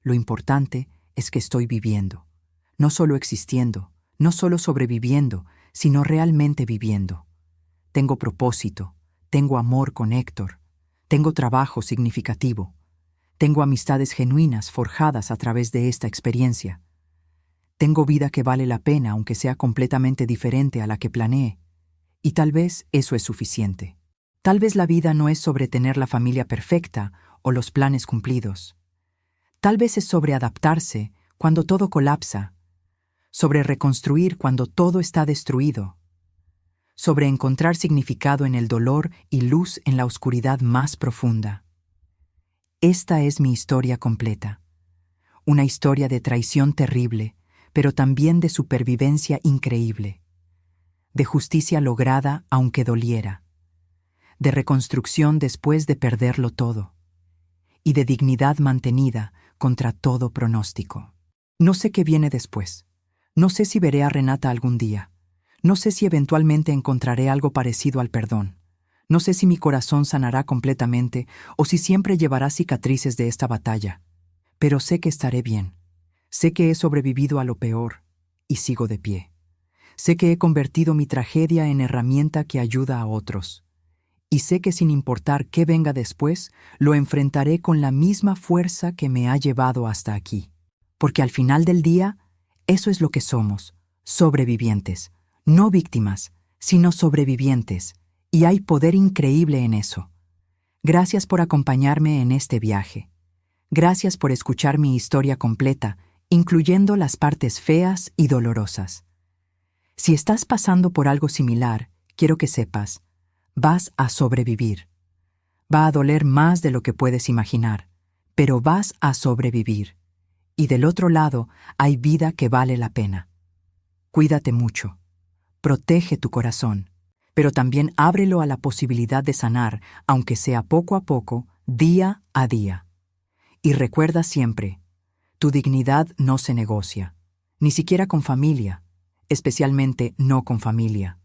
Lo importante es que estoy viviendo. No solo existiendo, no solo sobreviviendo, sino realmente viviendo. Tengo propósito, tengo amor con Héctor, tengo trabajo significativo, tengo amistades genuinas forjadas a través de esta experiencia. Tengo vida que vale la pena aunque sea completamente diferente a la que planeé, y tal vez eso es suficiente. Tal vez la vida no es sobre tener la familia perfecta o los planes cumplidos. Tal vez es sobre adaptarse cuando todo colapsa, sobre reconstruir cuando todo está destruido, sobre encontrar significado en el dolor y luz en la oscuridad más profunda. Esta es mi historia completa. Una historia de traición terrible, pero también de supervivencia increíble. De justicia lograda aunque doliera. De reconstrucción después de perderlo todo. Y de dignidad mantenida contra todo pronóstico. No sé qué viene después. No sé si veré a Renata algún día. No sé si eventualmente encontraré algo parecido al perdón. No sé si mi corazón sanará completamente o si siempre llevará cicatrices de esta batalla. Pero sé que estaré bien. Sé que he sobrevivido a lo peor y sigo de pie. Sé que he convertido mi tragedia en herramienta que ayuda a otros. Y sé que sin importar qué venga después, lo enfrentaré con la misma fuerza que me ha llevado hasta aquí. Porque al final del día, eso es lo que somos, sobrevivientes, no víctimas, sino sobrevivientes, y hay poder increíble en eso. Gracias por acompañarme en este viaje. Gracias por escuchar mi historia completa, incluyendo las partes feas y dolorosas. Si estás pasando por algo similar, quiero que sepas, vas a sobrevivir. Va a doler más de lo que puedes imaginar, pero vas a sobrevivir. Y del otro lado hay vida que vale la pena. Cuídate mucho. Protege tu corazón, pero también ábrelo a la posibilidad de sanar, aunque sea poco a poco, día a día. Y recuerda siempre, tu dignidad no se negocia, ni siquiera con familia, especialmente no con familia.